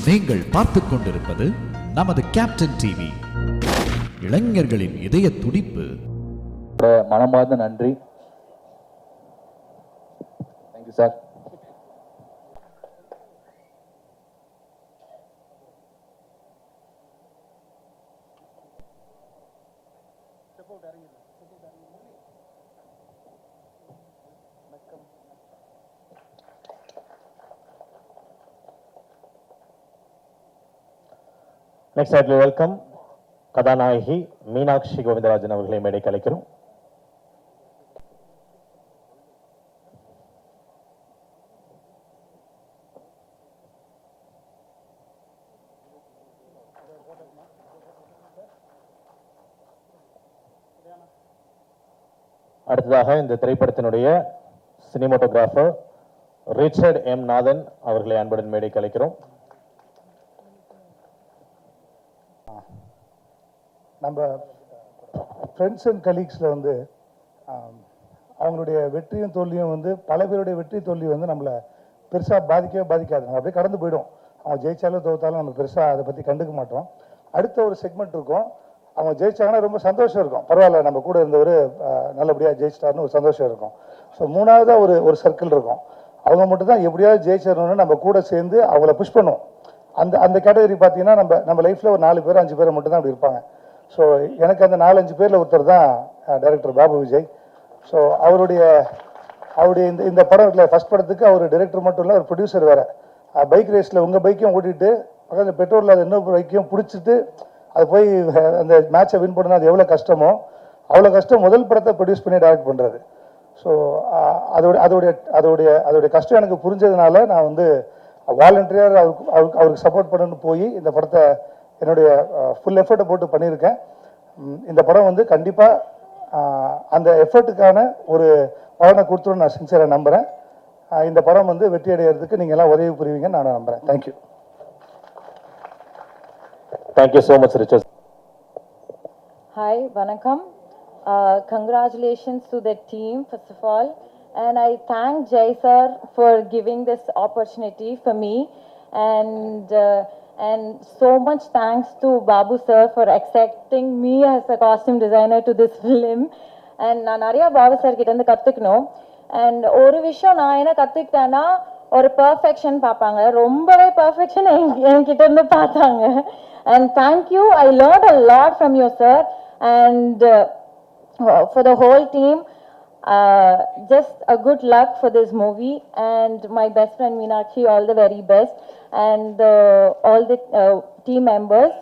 நீங்கள் பார்த்துக் கொண்டிருப்பது நமது கேப்டன் டிவி. இளைஞர்களின் இதய துடிப்பு. மனமார்ந்த நன்றி. Thank you sir. Next I welcome கதாநாயகி மீனாட்சி கோவிந்தராஜன் அவர்களை மேடைக்கு அழைக்கிறோம். அடுத்ததாக இந்த திரைப்படத்தினுடைய சினிமாட்டோகிராஃபர் ரிச்சர்ட் எம் நாதன் அவர்களை அன்புடன் மேடைக்கு அழைக்கிறோம். நம்ம ஃப்ரெண்ட்ஸ் அண்ட் கலீக்ஸில் வந்து அவங்களுடைய வெற்றியும் தோல்வியும் வந்து பல பேருடைய வெற்றி தோல்வி வந்து நம்மளை பெருசாக பாதிக்காது. நம்ம அப்படியே கடந்து போயிடும். அவங்க ஜெயிச்சாலும் தோத்தாலும் நம்ம பெருசாக அதை பற்றி கண்டுக்க மாட்டோம். அடுத்த ஒரு செக்மெண்ட் இருக்கும். அவங்க ஜெயிச்சாங்கன்னா ரொம்ப சந்தோஷம் இருக்கும். பரவாயில்ல, நம்ம கூட இருந்தவர் நல்லபடியாக ஜெயிச்சிட்டாருன்னு ஒரு சந்தோஷம் இருக்கும். ஸோ மூணாவதாக ஒரு சர்க்கிள் இருக்கும். அவங்க மட்டும் தான் எப்படியாவது ஜெயிச்சிடணும்னு நம்ம கூட சேர்ந்து அவங்கள புஷ் பண்ணுவோம். அந்த கேட்டகரி பார்த்தீங்கன்னா நம்ம லைஃப்பில் ஒரு 4 பேர் 5 பேர் மட்டும் தான் அப்படி இருப்பாங்க. ஸோ எனக்கு அந்த 4-5 பேரில் ஒருத்தர் தான் டைரக்டர் பாபு விஜய். ஸோ அவருடைய இந்த படம் இல்லை, ஃபஸ்ட் படத்துக்கு அவர் டைரக்டர் மட்டும் இல்லை, ஒரு ப்ரொடியூசர் வேறு. பைக் ரேஸில் உங்கள் பைக்கையும் ஓட்டிட்டு பக்கத்தில் பெட்ரோலில் அது இன்னொரு பைக்கையும் பிடிச்சிட்டு அது போய் அந்த மேட்சை வின் பண்ணணும். அது எவ்வளோ கஷ்டமோ அவ்வளோ கஷ்டம் முதல் படத்தை ப்ரொடியூஸ் பண்ணி டைரக்ட் பண்ணுறது. ஸோ அதோடைய கஷ்டம் எனக்கு புரிஞ்சதுனால நான் வந்து வாலண்டியர் அவருக்கு சப்போர்ட் பண்ணணும்னு போய் இந்த படத்தை என்னுடைய ஃபுல் எஃபர்ட்டை போட்டு பண்ணியிருக்கேன். இந்த படம் வந்து கண்டிப்பாக அந்த எஃபர்ட்டுக்கான ஒரு பலனை கொடுத்துருன்னு நான் சின்சியராக நம்புகிறேன். இந்த படம் வந்து வெற்றி அடைகிறதுக்கு நீங்கள் எல்லாம் உதவி புரிவீங்கன்னு நான் நம்புகிறேன். Thank you. Thank you so much Richard. Hi, Vanakkam. Congratulations to the team, first of all. And I thank Jay sir for giving this opportunity for me. And so much thanks to Babu sir for accepting me as a costume designer to this film. And நான் நிறைய Babu sir கிட்ட இருந்து கற்றுக்கணும். And ஒரு விஷயம் நான் என்ன கற்றுக்கிட்டேன்னா, ஒரு பர்ஃபெக்ஷன் பார்ப்பாங்க, ரொம்பவே பர்ஃபெக்ஷன் என்கிட்ட இருந்து பார்த்தாங்க. And thank you, I learned a lot from you sir. And for the whole team, just a good luck for this movie, and my best friend Meenakshi, all the very best, and all the team members,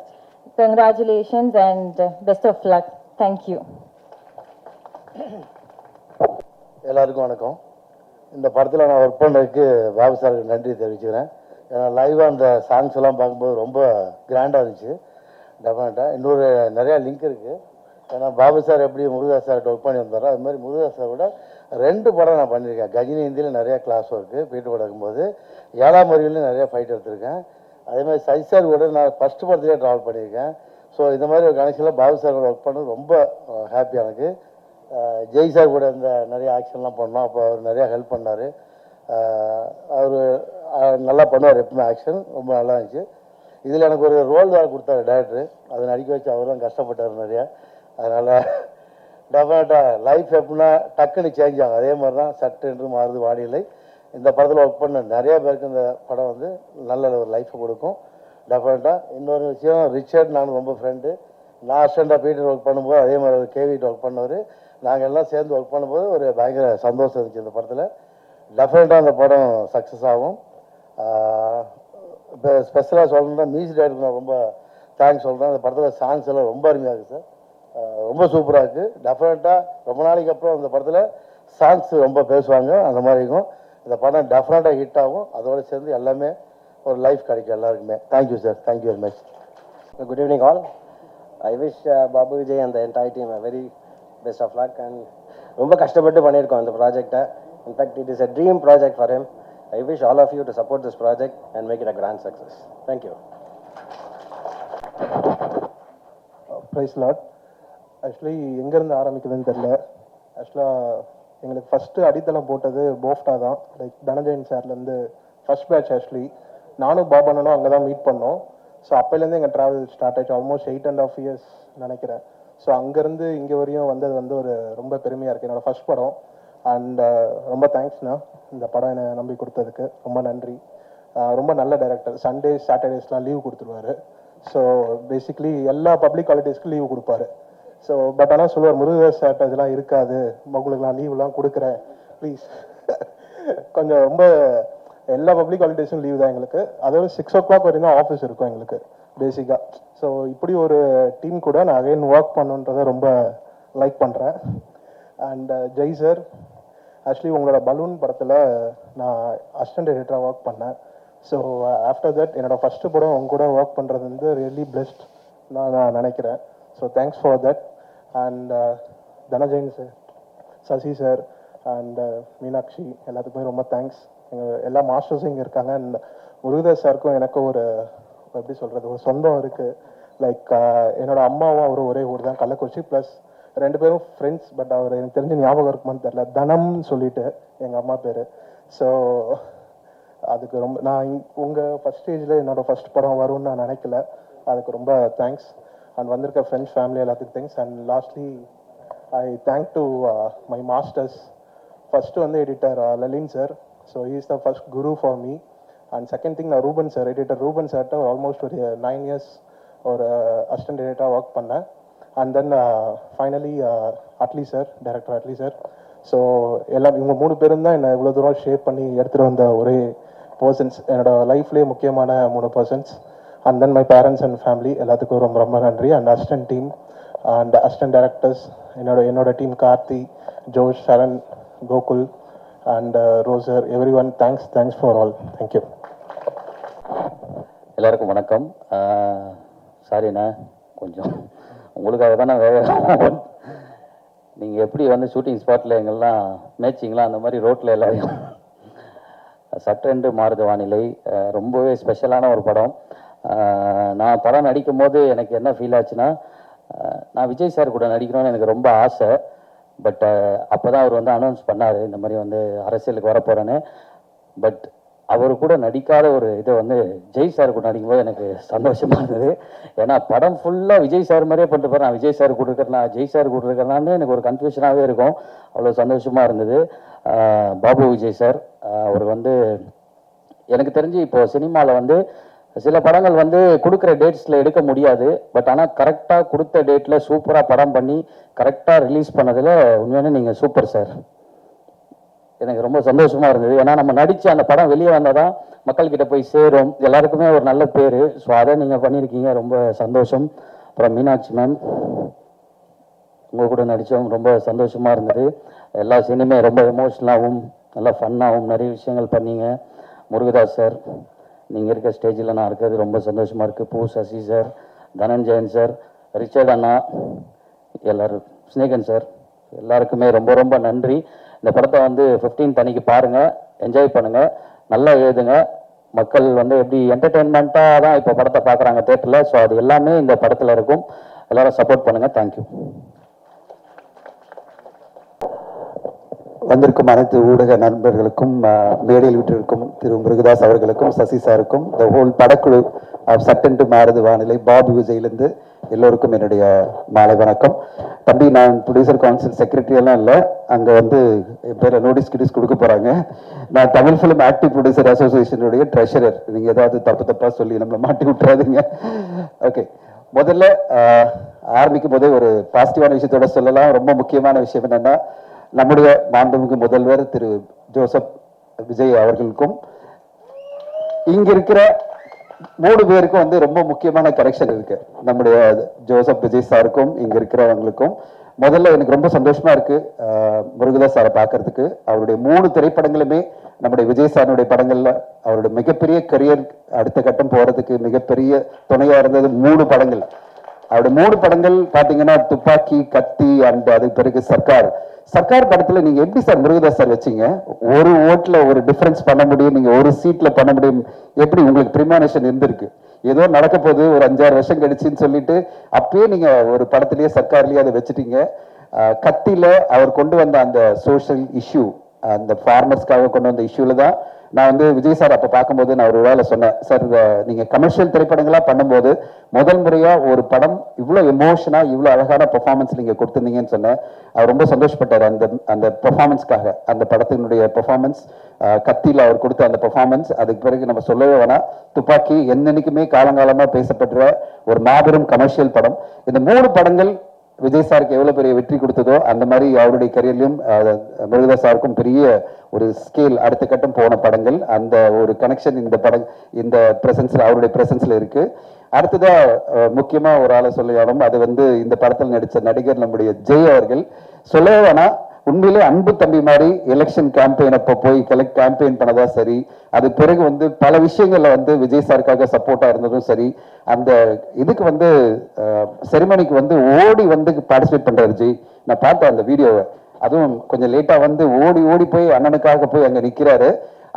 congratulations and best of luck. Thank you. எல்லாருக்கும் வணக்கம். இந்த படத்தில் நான் work பண்ணதுக்கு பாபு சாருக்கு நன்றி தெரிவிச்சுக்கிறேன். ஏன்னா லைவாக அந்த சாங்ஸ் எல்லாம் பார்க்கும்போது ரொம்ப கிராண்டாக இருந்துச்சு. டெஃபினட்டாக இன்னொரு நிறையா லிங்க் இருக்குது. ஏன்னா பாபு சார் எப்படி முருகதாஸ் சார்கிட்ட ஒர்க் பண்ணி வந்தாரோ அது மாதிரி முருகதாஸ் சாரோட 2 படம் நான் பண்ணியிருக்கேன். கஜினி ஹிந்தியில் நிறையா கிளாஸ் ஒர்க்கு பீட்டு எடுக்கும்போது, 7ஆம் அறிவிலையும் நிறையா ஃபைட் எடுத்திருக்கேன். அதேமாதிரி சஜி சார் கூட நான் ஃபஸ்ட்டு படத்துலேயே ட்ராவல் பண்ணியிருக்கேன். ஸோ இந்த மாதிரி ஒரு கனெக்ஷனில் பாபு சார் கூட ஒர்க் பண்ணது ரொம்ப ஹாப்பி எனக்கு. ஜெய் சார் கூட இந்த நிறைய ஆக்ஷன்லாம் பண்ணோம். அப்போ அவர் நிறையா ஹெல்ப் பண்ணார். அவர் நல்லா பண்ணுவார் எப்பவுமே ஆக்ஷன், ரொம்ப நல்லா இருந்துச்சு. இதில் எனக்கு ஒரு ரோல் வேறு கொடுத்தாரு டைரக்டர். அதை நடிக்க வச்சு அவர் தான் கஷ்டப்பட்டார் நிறையா. அதனால் டெஃபினட்டாக லைஃப் எப்படின்னா டக்குன்னு சேஞ்ச் ஆகும். அதே மாதிரி தான் சட்டு என்று மாறுது வானிலை. இந்த படத்தில் ஒர்க் பண்ண நிறையா பேருக்கு இந்த படம் வந்து நல்ல ஒரு லைஃப்பை கொடுக்கும் டெஃபினட்டாக. இன்னொரு விஷயம், ரிச்சர்ட் நான் ரொம்ப ஃப்ரெண்டு. நான் அசிஸ்டண்டாக பீட்டர் ஒர்க் பண்ணும்போது அதே மாதிரி ஒரு கேவிட் ஒர்க் பண்ணவர். நாங்கள் எல்லாம் சேர்ந்து ஒர்க் பண்ணும்போது ஒரு பயங்கர சந்தோஷம் இருந்துச்சு. இந்த படத்தில் டெஃபினட்டாக அந்த படம் சக்ஸஸ் ஆகும். இப்போ ஸ்பெஷலாக சொல்லணுன்னா மியூசிக் டைரக்டருக்கு நான் ரொம்ப தேங்க்ஸ் சொல்கிறேன். அந்த படத்தில் சாங்ஸ் எல்லாம் ரொம்ப அருமையாக இருக்குது சார், ரொம்ப சூப்பராக இருக்குது. டெஃபினட்டாக ரொம்ப நாளைக்கு அப்புறம் அந்த படத்தில் சாங்ஸ் ரொம்ப பேசுவாங்க. அந்த மாதிரி இருக்கும். இந்த படம் டெஃபினட்டாக ஹிட் ஆகும். அதோடு சேர்ந்து எல்லாமே ஒரு லைஃப் கிடைக்கும் எல்லாருக்குமே. Thank you sir, thank you very much. Good evening all. I wish Babu Vijay and the entire team a very best of luck. And ரொம்ப கஷ்டப்பட்டு பண்ணியிருக்கோம் இந்த ப்ராஜெக்டை. In fact it is a dream project for him. I wish all of you to support this project and make it a grand success. Thank you. Praise Lord. Actually எங்கேருந்து ஆரம்பிக்குதுன்னு தெரில. ஆக்சுவலாக எங்களுக்கு ஃபஸ்ட்டு அடித்தளம் போட்டது போஃப்டா தான். லைக் தனஞ்சயன் சார்லேருந்து ஃபஸ்ட் பேட்ச். ஆக்சுவலி நானும் பாபண்ணனும் அங்கே தான் மீட் பண்ணோம். ஸோ அப்போலேருந்து எங்கள் ட்ராவல் ஸ்டார்ட் ஆயிடுச்சு. ஆல்மோஸ்ட் 8.5 years நினைக்கிறேன். ஸோ அங்கேருந்து இங்கே வரையும் வந்தது வந்து ஒரு ரொம்ப பெருமையாக இருக்குது. என்னோடய ஃபர்ஸ்ட் படம். அண்ட் ரொம்ப தேங்க்ஸ்ண்ணா இந்த படம் என்னை நம்பி கொடுத்ததுக்கு ரொம்ப நன்றி. ரொம்ப நல்ல டைரக்டர். சண்டே சாட்டர்டேஸ்லாம் லீவ் கொடுத்துருவாரு. ஸோ பேசிக்லி எல்லா பப்ளிக் ஹாலிடேஸ்க்கும் லீவ் கொடுப்பாரு. ஸோ பட் ஆனால் சொல்லுவார், முருகதாஸ் சார்ட்ட இதெல்லாம் இருக்காது, உங்களுக்கு நான் லீவ்லாம் கொடுக்குறேன் ப்ளீஸ். கொஞ்சம் ரொம்ப எல்லா பப்ளிக் ஹாலிடேஸும் லீவ் தான் எங்களுக்கு. அதோட 6 o'clock வரைக்கும் தான் ஆஃபீஸ் இருக்கும் எங்களுக்கு பேசிக்காக. ஸோ இப்படி ஒரு டீம் கூட நான் அகைன் ஒர்க் பண்ணுன்றதை ரொம்ப லைக் பண்ணுறேன். அண்ட் ஜெய் சார், ஆக்சுவலி உங்களோட பலூன் படத்தில் நான் அசிஸ்டன்ட் எடிட்டராக ஒர்க் பண்ணேன். ஸோ ஆஃப்டர் தட் என்னோடய ஃபஸ்ட்டு படம் உங்க கூட ஒர்க் பண்ணுறது வந்து ரியலி பிளெஸ்ட் நான் நினைக்கிறேன். So thanks for that. And Dhananjayan sir, Sasi sir and Meenakshi எல்லாத்துக்குமே ரொம்ப தேங்க்ஸ். எங்கள் எல்லா மாஸ்டர்ஸும் இங்கே இருக்காங்க. அண்ட் முருகதாஸ் சாருக்கும் எனக்கும் ஒரு எப்படி சொல்கிறது, ஒரு சொந்தம் இருக்குது. லைக் என்னோட அம்மாவும் அவரும் ஒரே ஊர் தான், கள்ளக்குறிச்சி. ப்ளஸ் 2 பேரும் ஃப்ரெண்ட்ஸ். பட் அவர் எனக்கு தெரிஞ்ச ஞாபகம் இருக்குமான்னு தெரில, தனம்னு சொல்லிட்டு எங்கள் அம்மா பேர். ஸோ அதுக்கு ரொம்ப நான் உங்கள் ஃபஸ்ட் ஸ்டேஜில் என்னோடய ஃபஸ்ட் படம் வரும்னு நான் நினைக்கல. அதுக்கு ரொம்ப தேங்க்ஸ். அண்ட் வந்திருக்க ஃப்ரெண்ட்ஸ், ஃபேமிலி எல்லாத்துக்கும் thanks. And lastly I thank to my masters. First வந்து editor Lalin sir. So he is the first guru for me. And second thing நான் ரூபன் சார், எடிட்டர் ரூபன் சார்கிட்ட ஆல்மோஸ்ட் ஒரு 9 years ஒரு அசிஸ்டன்ட் எடிட்டராக ஒர்க் பண்ணேன். And then finally Atlee sir, director Atlee sir. So எல்லாம் இவங்க 3 பேரும் தான் என்னை இவ்வளோ தூரம் ஷேப் பண்ணி எடுத்துகிட்டு வந்த ஒரே பர்சன்ஸ், என்னோட லைஃப்லேயே முக்கியமான 3 persons. And then my parents and family எல்லாத்துக்கும் ரொம்ப ரொம்ப நன்றி. And assistant team and assistant directors, என்னோட team Karthi, Josh, Saran, Gokul and ரோசர், everyone thanks for all. Thank you. எல்லாருக்கும் வணக்கம். சாரிண்ணா, கொஞ்சம் உங்களுக்காக தான் நான் நீங்கள் எப்படி வந்து ஷூட்டிங் ஸ்பாட்டில் எங்கெல்லாம் மேட்சிங்லாம் அந்த மாதிரி ரோட்டில் எல்லாரையும் சட்டென்று மாறுது வானிலை ரொம்பவே ஸ்பெஷலான ஒரு படம். நான் படம் நடிக்கும் போது எனக்கு என்ன ஃபீல் ஆச்சுன்னா, நான் விஜய் சார் கூட நடிக்கணும்னு எனக்கு ரொம்ப ஆசை. பட் அப்போ தான் அவர் வந்து அனௌன்ஸ் பண்ணார், இந்த மாதிரி வந்து அரசியலுக்கு வரப்போகிறேன்னு. பட் அவர் கூட நடிக்காத ஒரு இதை வந்து ஜெய் சார் கூட நடிக்கும்போது எனக்கு சந்தோஷமாக இருந்தது. ஏன்னா படம் ஃபுல்லாக விஜய் சார் மாதிரியே பண்ணிட்டு போகிறேன். நான் விஜய் சார் கூட இருக்கிறேன்னா ஜெய் சார் கூட இருக்கிறனான்னு எனக்கு ஒரு கன்ஃபியூஷனாகவே இருக்கும். அவ்வளோ சந்தோஷமாக இருந்தது. பாபு விஜய் சார் அவர் வந்து எனக்கு தெரிஞ்சு இப்போ சினிமாவில் வந்து சில படங்கள் வந்து கொடுக்குற டேட்ஸில் எடுக்க முடியாது. பட் ஆனால் கரெக்டாக கொடுத்த டேட்டில் சூப்பராக படம் பண்ணி கரெக்டாக ரிலீஸ் பண்ணதில் உண்மையான நீங்கள் சூப்பர் சார். எனக்கு ரொம்ப சந்தோஷமாக இருந்தது. ஏன்னா நம்ம நடித்து அந்த படம் வெளியே வந்தால் தான் மக்கள்கிட்ட போய் சேரும், எல்லாருக்குமே ஒரு நல்ல பேர். ஸோ அதை நீங்கள் பண்ணியிருக்கீங்க, ரொம்ப சந்தோஷம். அப்புறம் மீனாட்சி மேம், உங்கள் கூட நடித்தோம், ரொம்ப சந்தோஷமாக இருந்தது. எல்லா சீனுமே ரொம்ப எமோஷ்னலாகவும் நல்லா ஃபன்னாகவும் நிறைய விஷயங்கள் பண்ணீங்க. முருகதாஸ் சார், நீங்கள் இருக்க ஸ்டேஜில் நான் இருக்கிறது ரொம்ப சந்தோஷமாக இருக்குது. பூ, Sasi sir, Dhananjayan sir, Richard அண்ணா, எல்லோரும், ஸ்னேகன் சார், எல்லாருக்குமே ரொம்ப ரொம்ப நன்றி. இந்த படத்தை வந்து 15th அன்னைக்கு பாருங்கள், என்ஜாய் பண்ணுங்கள், நல்லா எழுதுங்க. மக்கள் வந்து எப்படி என்டர்டெயின்மெண்ட்டாக தான் இப்போ படத்தை பார்க்குறாங்க தேட்டரில். ஸோ அது எல்லாமே இந்த படத்தில் இருக்கும். எல்லோரும் சப்போர்ட் பண்ணுங்கள். தேங்க்யூ. வந்திருக்கும் அனைத்து ஊடக நண்பர்களுக்கும், மேடையில் விட்டிருக்கும் திரு முருகதாஸ் அவர்களுக்கும், சசி சாருக்கும், த ஹோல் படக்குழு சட்டென்று மாறுது வானிலை, பாபு விஜயிலிருந்து எல்லோருக்கும் என்னுடைய மாலை வணக்கம். தம்பி, நான் ப்ரொடியூசர் கவுன்சில் செக்ரட்டரி எல்லாம் இல்லை, அங்கே வந்து என் பேரை நோட்டீஸ் கொடுக்க போகிறாங்க. நான் தமிழ் ஃபிலிம் ஆக்டிவ் ப்ரொடியூசர் அசோசியேஷனுடைய ட்ரெஷரர். நீங்கள் ஏதாவது தப்பாக சொல்லி நம்மளை மாட்டி விட்டுறாதீங்க. ஓகே, முதல்ல ஆரம்பிக்கும் போதே ஒரு பாசிட்டிவான விஷயத்தோட சொல்லலாம். ரொம்ப முக்கியமான விஷயம் என்னென்னா, நம்முடைய மாண்புமிகு முதல்வர் திரு ஜோசப் விஜய் அவர்களுக்கும் இங்க இருக்கிற 3 பேருக்கும் வந்து ரொம்ப முக்கியமான கரெக்ஷன் இருக்கு. நம்முடைய ஜோசப் விஜய் சாருக்கும் இங்க இருக்கிறவங்களுக்கும் முதல்ல எனக்கு ரொம்ப சந்தோஷமா இருக்கு முருகதாஸ் சாரை பார்க்கறதுக்கு. அவருடைய 3 திரைப்படங்களுமே நம்முடைய விஜய் சாருடைய படங்கள்ல அவருடைய மிகப்பெரிய கரியர் அடுத்த கட்டம் போறதுக்கு மிகப்பெரிய துணையா இருந்தது 3 படங்கள். அவருடைய 3 படங்கள் பாத்தீங்கன்னா துப்பாக்கி, கத்தி அண்ட் அதுக்கு பிறகு சர்க்கார் படத்துல நீங்க எப்படி சார் முருகதாஸ் சார் வச்சீங்க? ஒரு ஓட்டுல ஒரு டிஃபரன்ஸ் பண்ண முடியும், நீங்க ஒரு சீட்ல பண்ண முடியும். எப்படி உங்களுக்கு பிரிமானேஷன் இருந்திருக்கு? ஏதோ நடக்க போகுது ஒரு 5-6 வருஷம் கழிச்சுன்னு சொல்லிட்டு அப்பயே நீங்க ஒரு படத்திலேயே சர்க்கார்லயே அதை வச்சுட்டீங்க. கத்தியில அவர் கொண்டு வந்த அந்த சோஷியல் இஷ்யூ, அந்த ஃபார்மர்ஸ்க்காக கொண்டு வந்த இஷ்யூல தான் நான் வந்து விஜய் சார் அப்போ பார்க்கும்போது நான் ஒரு வேலை சொன்னேன், சார் நீங்கள் கமர்ஷியல் திரைப்படங்களாக பண்ணும்போது முதல் முறையாக ஒரு படம் இவ்வளோ எமோஷனாக இவ்வளோ அழகான பெர்ஃபார்மன்ஸ் நீங்கள் கொடுத்துருந்தீங்கன்னு சொன்னேன். அவர் ரொம்ப சந்தோஷப்பட்டார் அந்த அந்த பெர்ஃபார்மன்ஸ்க்காக. அந்த படத்தினுடைய பெர்ஃபார்மன்ஸ், கத்தியில் அவர் கொடுத்த அந்த பெர்ஃபார்மன்ஸ், அதுக்கு பிறகு நம்ம சொல்லவே வேணாம், துப்பாக்கி என்னைக்குமே காலங்காலமாக பேசப்படுற ஒரு மாபெரும் கமர்ஷியல் படம். இந்த 3 படங்கள் விஜய் சாருக்கு எவ்வளவு பெரிய வெற்றி கொடுத்ததோ அந்த மாதிரி அவருடைய கரியர்லையும் முருகதாஸ் சாருக்கும் பெரிய ஒரு ஸ்கேல் அடுத்த கட்டம் போன படங்கள். அந்த ஒரு கனெக்ஷன் இந்த படம் இந்த பிரசன்ஸ்ல அவருடைய பிரசன்ஸ்ல இருக்கு. அடுத்ததா முக்கியமா ஒரு ஆளை சொல்லணும், அது வந்து இந்த படத்தில் நடித்த நடிகர் நம்முடைய ஜெய் அவர்கள். சொல்லவே வேணா, உண்மையிலே அன்பு தம்பி மாதிரி எலெக்ஷன் கேம்பெயின் அப்போ போய் கேம்பெயின் பண்ணதா சரி, அது பிறகு வந்து பல விஷயங்கள்ல வந்து விஜய் சாருக்காக சப்போர்ட்டா இருந்ததும் சரி, அந்த இதுக்கு வந்து செரிமனிக்கு வந்து ஓடி வந்து பார்ட்டிசிபேட் பண்றாரு ஜெய். நான் பார்த்தேன் அந்த வீடியோவை, அதுவும் கொஞ்சம் லேட்டா வந்து ஓடி ஓடி போய் அண்ணனுக்காக போய் அங்க நிக்கிறாரு.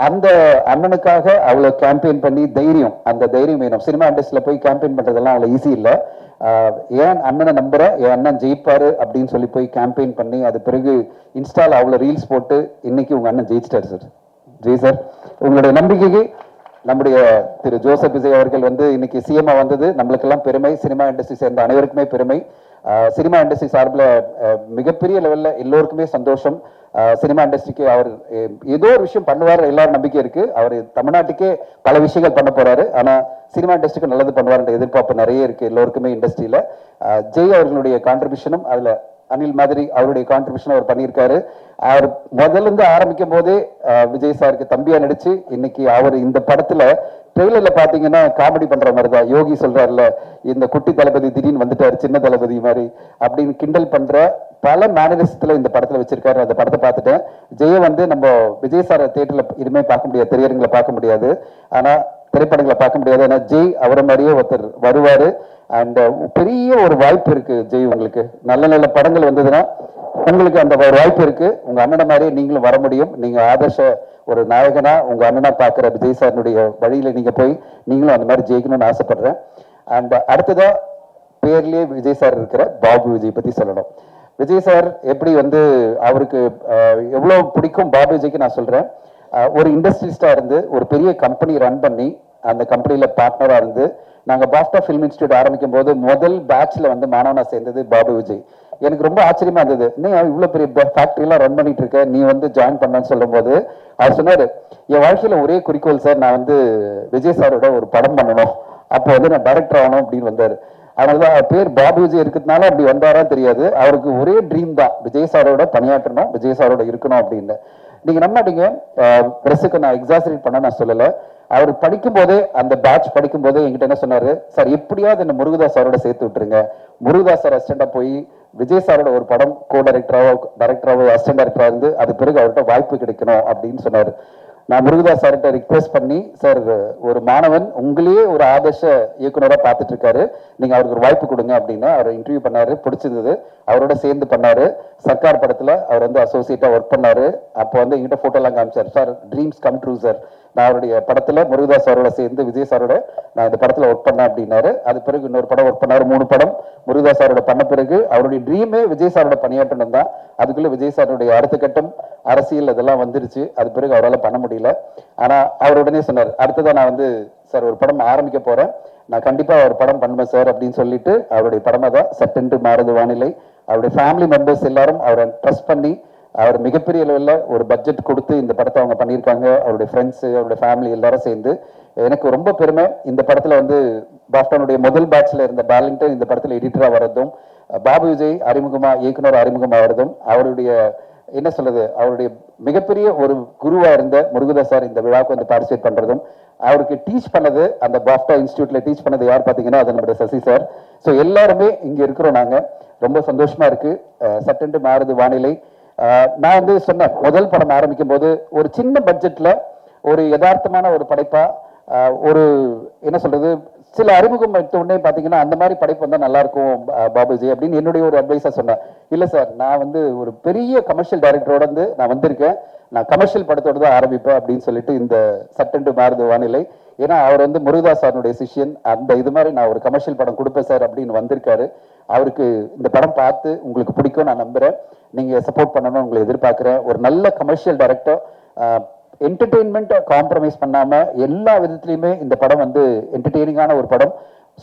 அந்த அண்ணனுக்காக அவ்வளோ கேம்பெயின் பண்ணி தைரியம், அந்த தைரியம் வேணும். சினிமா இண்டஸ்ட்ரியில் போய் கேம்பெயின் பண்ணுறதெல்லாம் அவ்வளோ ஈஸி இல்லை. ஏன் அண்ணனை நம்புறேன், என் அண்ணன் ஜெயிப்பாரு அப்படின்னு சொல்லி போய் கேம்பெயின் பண்ணி அது பிறகு இன்ஸ்டால அவ்வளோ ரீல்ஸ் போட்டு இன்னைக்கு உங்க அண்ணன் ஜெயிச்சிட்டாரு சார். ஜெய் சார், உங்களுடைய நம்பிக்கைக்கு நம்முடைய திரு ஜோசப் விஜய் அவர்கள் வந்து இன்னைக்கு சிஎம்ஆ வந்தது நம்மளுக்கெல்லாம் பெருமை, சினிமா இண்டஸ்ட்ரி சேர்ந்த அனைவருக்குமே பெருமை. சினிமா இண்டஸ்ட்ரி சார்பில் மிகப்பெரிய லெவலில் எல்லோருக்குமே சந்தோஷம். சினிமா இண்டஸ்ட்ரிக்கு அவர் ஏதோ ஒரு விஷயம் பண்ணுவார், எல்லாரும் நம்பிக்கை இருக்கு. அவர் தமிழ்நாட்டுக்கே பல விஷயங்கள் பண்ண போறாரு, ஆனா சினிமா இண்டஸ்ட்ரிக்கு நல்லது பண்ணுவார்ன்ற எதிர்பார்ப்பு நிறைய இருக்கு எல்லோருக்குமே இண்டஸ்ட்ரியில. ஜெய் அவர்களுடைய கான்ட்ரிபியூஷனும் அதுல அனில் மாதிரி அவருடைய கான்ட்ரிபியூஷன் அவர் பண்ணியிருக்காரு. அவர் முதல்ல இருந்து ஆரம்பிக்கும் போதே விஜய் சாருக்கு தம்பியா நடிச்சு இன்னைக்கு அவர் இந்த படத்துல ட்ரெய்லர்ல பாத்தீங்கன்னா காமெடி பண்ற மாதிரி தான். யோகி சொல்றாருல, இந்த குட்டி தளபதி திடீர்னு வந்துட்டாரு சின்ன தளபதி மாதிரி அப்படின்னு கிண்டல் பண்ற பல மேனரிசத்துல இந்த படத்துல வச்சிருக்காரு. அந்த படத்தை பார்த்துட்டேன். ஜெய வந்து நம்ம விஜய் சார் தியேட்டர்ல இனிமே பார்க்க முடியாது, திரையரங்களை பார்க்க முடியாது, ஆனா திரைப்படங்களை பார்க்க முடியாது. ஏன்னா ஜெய் அவரை மாதிரியே ஒருத்தர் வருவாரு. அண்ட் பெரிய ஒரு வாய்ப்பு இருக்கு ஜெய், உங்களுக்கு நல்ல நல்ல படங்கள் வந்ததுன்னா உங்களுக்கு அந்த ஒரு வாய்ப்பு இருக்கு. உங்க அண்ணனை மாதிரியே நீங்களும் வர முடியும். நீங்க ஆதர்ஷ ஒரு நாயகனா உங்க அண்ணனா பாக்குற விஜய் சாருடைய வழியில நீங்க போய் நீங்களும் அந்த மாதிரி ஜெயிக்கணும்னு ஆசைப்படுறேன். அண்ட் அடுத்ததா பேர்லயே விஜய் சார் இருக்கிற பாபு விஜய் பத்தி சொல்லணும். விஜய் சார் எப்படி வந்து அவருக்கு எவ்வளவு பிடிக்கும் பாபு விஜய்க்கு நான் சொல்றேன். ஒரு இண்டஸ்ட்ரியலிஸ்டா இருந்து ஒரு பெரிய கம்பெனி ரன் பண்ணி அந்த கம்பெனியில பார்ட்னரா இருந்து நாங்க பாஸ்டா ஃபிலிம் இன்ஸ்டியூட் ஆரம்பிக்கும் போது முதல் பேட்ச்ல வந்து மாணவனா சேர்ந்தது பாபு விஜய். எனக்கு ரொம்ப ஆச்சரியமா இருந்தது, நீ இவ்வளவு பெரிய ஃபேக்டரி எல்லாம் ரன் பண்ணிட்டு இருக்க, நீ வந்து ஜாயின் பண்ணன்னு சொல்லும் போது அவர் சொன்னாரு, என் வாழ்க்கையில ஒரே குறிக்கோள் சார், நான் வந்து விஜய் சாரோட ஒரு படம் பண்ணணும், அப்போ வந்து நான் டைரக்டர் ஆகணும் அப்படின்னு வந்தாரு. அதனாலதான் பேர் பாபு விஜய் இருக்கிறதுனால அப்படி வந்தாரா தெரியாது, அவருக்கு ஒரே ட்ரீம் தான் விஜய் சாரோட பணியாற்றணும், விஜய் சாரோட இருக்கணும் அப்படின்னு. நீங்க நம்பாட்டீங்க, பிரஸுக்கு நான் எக்ஸாசரேட் பண்ண நான் சொல்லல. அவர் படிக்கும் போதே அந்த பேட்ச் படிக்கும் போதே என்கிட்ட என்ன சொன்னாரு, சார் எப்படியாவது என்ன முருகதாஸ் சாரோட சேர்த்து விட்டுருங்க, முருகதாஸ் சார் அசிஸ்டண்டா போய் விஜய் சாரோட ஒரு படம் கோ டைரக்டராவோ அசிஸ்டன்ட் டைரக்டரா இருந்து அது பிறகு அவர்கிட்ட வாய்ப்பு கிடைக்கணும் அப்படின்னு சொன்னாரு. நான் முருகதாஸ் சார்கிட்ட ரிக்வெஸ்ட் பண்ணி, சார் ஒரு மாணவன் உங்களையே ஒரு ஆதர்ஷ இயக்குனராக பார்த்துட்டு இருக்காரு, நீங்க அவருக்கு ஒரு வாய்ப்பு கொடுங்க அப்படின்னு அவர் இன்டர்வியூ பண்ணாரு. பிடிச்சிருந்தது, அவரோட சேர்ந்து பண்ணாரு. சர்க்கார் படத்துல அவர் வந்து அசோசியேட்டா ஒர்க் பண்ணாரு. அப்போ வந்து எங்கிட்ட போட்டோ எல்லாம் காமிச்சார், sir dreams come true sir, நான் அவருடைய படத்துல முருகதாஸ் சாரோட சேர்ந்து விஜய் சாரோட நான் இந்த படத்துல ஒர்க் பண்ணேன் அப்படின்னாரு. அது பிறகு இன்னொரு படம் ஒர்க் பண்ணாரு, 3 படம் முருகதாஸ் சாரோட பண்ண பிறகு அவருடைய ட்ரீமே விஜய் சாரோட பணியாற்றணும் தான். அதுக்குள்ள விஜய் சாருடைய அடுத்த கட்டம் அரசியல் அதெல்லாம் வந்துருச்சு, அது பிறகு அவரால் பண்ண முடியல. ஆனா அவர் உடனே சொன்னார், அடுத்ததான் நான் வந்து சார் ஒரு படம் ஆரம்பிக்க போறேன், நான் கண்டிப்பா ஒரு படம் பண்ணுவேன் சார் அப்படின்னு சொல்லிட்டு அவருடைய படமா தான் சட்டென்று மாறுது வானிலை. அவருடைய ஃபேமிலி மெம்பர்ஸ் எல்லாரும் அவரை ட்ரஸ்ட் பண்ணி அவர் மிகப்பெரிய லெவலில் ஒரு பட்ஜெட் கொடுத்து இந்த படத்தை அவங்க பண்ணியிருக்காங்க. அவருடைய ஃப்ரெண்ட்ஸு, அவருடைய ஃபேமிலி எல்லாரும் சேர்ந்து. எனக்கு ரொம்ப பெருமை, இந்த படத்தில் வந்து பாஸ்டனுடைய முதல் பேட்ச்ல இருந்த டார்லிங்டன் இந்த படத்தில் எடிட்டராக வர்றதும், பாபு விஜய் இயக்குனர் அறிமுகமாக வர்றதும், அவருடைய என்ன சொல்றது, அவருடைய மிகப்பெரிய ஒரு குருவா இருந்த முருகதாஸ் சார் இந்த விழாவுக்கு வந்து பார்ட்டிசிபேட் பண்றதும், அவருக்கு டீச் பண்ணது அந்த பாஸ்டா இன்ஸ்டியூட்ல டீச் பண்ணது யார் பார்த்தீங்கன்னா அது நம்முடைய சசி சார். ஸோ எல்லாருமே இங்க இருக்கிறோம், நாங்க ரொம்ப சந்தோஷமா இருக்கு. சட்டென்று மாறுது வானிலை. நான் வந்து சொன்னேன், முதல் படம் ஆரம்பிக்கும் போது ஒரு சின்ன பட்ஜெட்ல ஒரு யதார்த்தமான ஒரு படைப்பா, ஒரு என்ன சொல்றது, சில அறிமுகம் எடுத்த உடனே பாத்தீங்கன்னா அந்த மாதிரி படைப்பு வந்தா நல்லா இருக்கும் பாபுஜி அப்படின்னு என்னுடைய ஒரு அட்வைஸா சொன்னேன். இல்ல சார், நான் வந்து ஒரு பெரிய கமர்ஷியல் டைரக்டரோட வந்து நான் வந்திருக்கேன், நான் கமர்ஷியல் படத்தோட தான் ஆரம்பிப்பேன் அப்படின்னு சொல்லிட்டு இந்த சட்டென்று மாறுது வானிலை. ஏன்னா அவர் வந்து முருகதாஸ் சாருடைய சிஷியன், அந்த இது மாதிரி நான் ஒரு கமர்ஷியல் படம் கொடுப்பேன் சார் அப்படின்னு வந்திருக்காரு. அவருக்கு இந்த படம் பார்த்து உங்களுக்கு பிடிக்கும் நான் நம்புறேன், நீங்க சப்போர்ட் பண்ணணும் உங்களை எதிர்பார்க்கிறேன். ஒரு நல்ல கமர்ஷியல் டைரக்டர் என்டர்டெயின்மெண்ட்டை காம்ப்ரமைஸ் பண்ணாம எல்லா விதத்துலையுமே இந்த படம் வந்து என்டர்டெய்னிங்கான ஒரு படம்.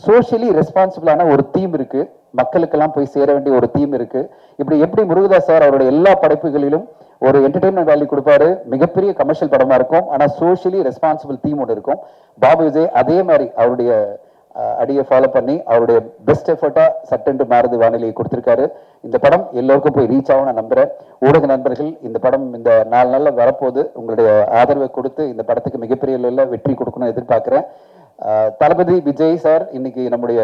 சோஷியலி ரெஸ்பான்சிபிளான ஒரு தீம் இருக்கு, மக்களுக்கெல்லாம் போய் சேர வேண்டிய ஒரு தீம் இருக்கு. இப்படி எப்படி முருகதாஸ் சார் அவருடைய எல்லா படைப்புகளிலும் ஒரு என்டர்டெயின்மெண்ட் வேல்யூ கொடுப்பாரு, மிகப்பெரிய கமர்ஷியல் படமா இருக்கும், ஆனா சோஷியலி ரெஸ்பான்சிபிள் தீம் ஒன்று இருக்கும். பாபு விஜய் அதே மாதிரி அவருடைய அடியை ஃபாலோ பண்ணி அவருடைய பெஸ்ட் எஃபர்ட்டா சட்டென்று மாறுது வானிலையை கொடுத்திருக்காரு. இந்த படம் எல்லோருக்கும் போய் ரீச் ஆகும் நான் நம்புறேன். ஊடக நண்பர்கள், இந்த படம் இந்த 4 நாள்ல வரப்போது, உங்களுடைய ஆதரவை கொடுத்து இந்த படத்துக்கு மிகப்பெரிய அளவில் வெற்றி கொடுக்கணும்னு எதிர்பார்க்கிறேன். தளபதி விஜய் சார் இன்னைக்கு நம்முடைய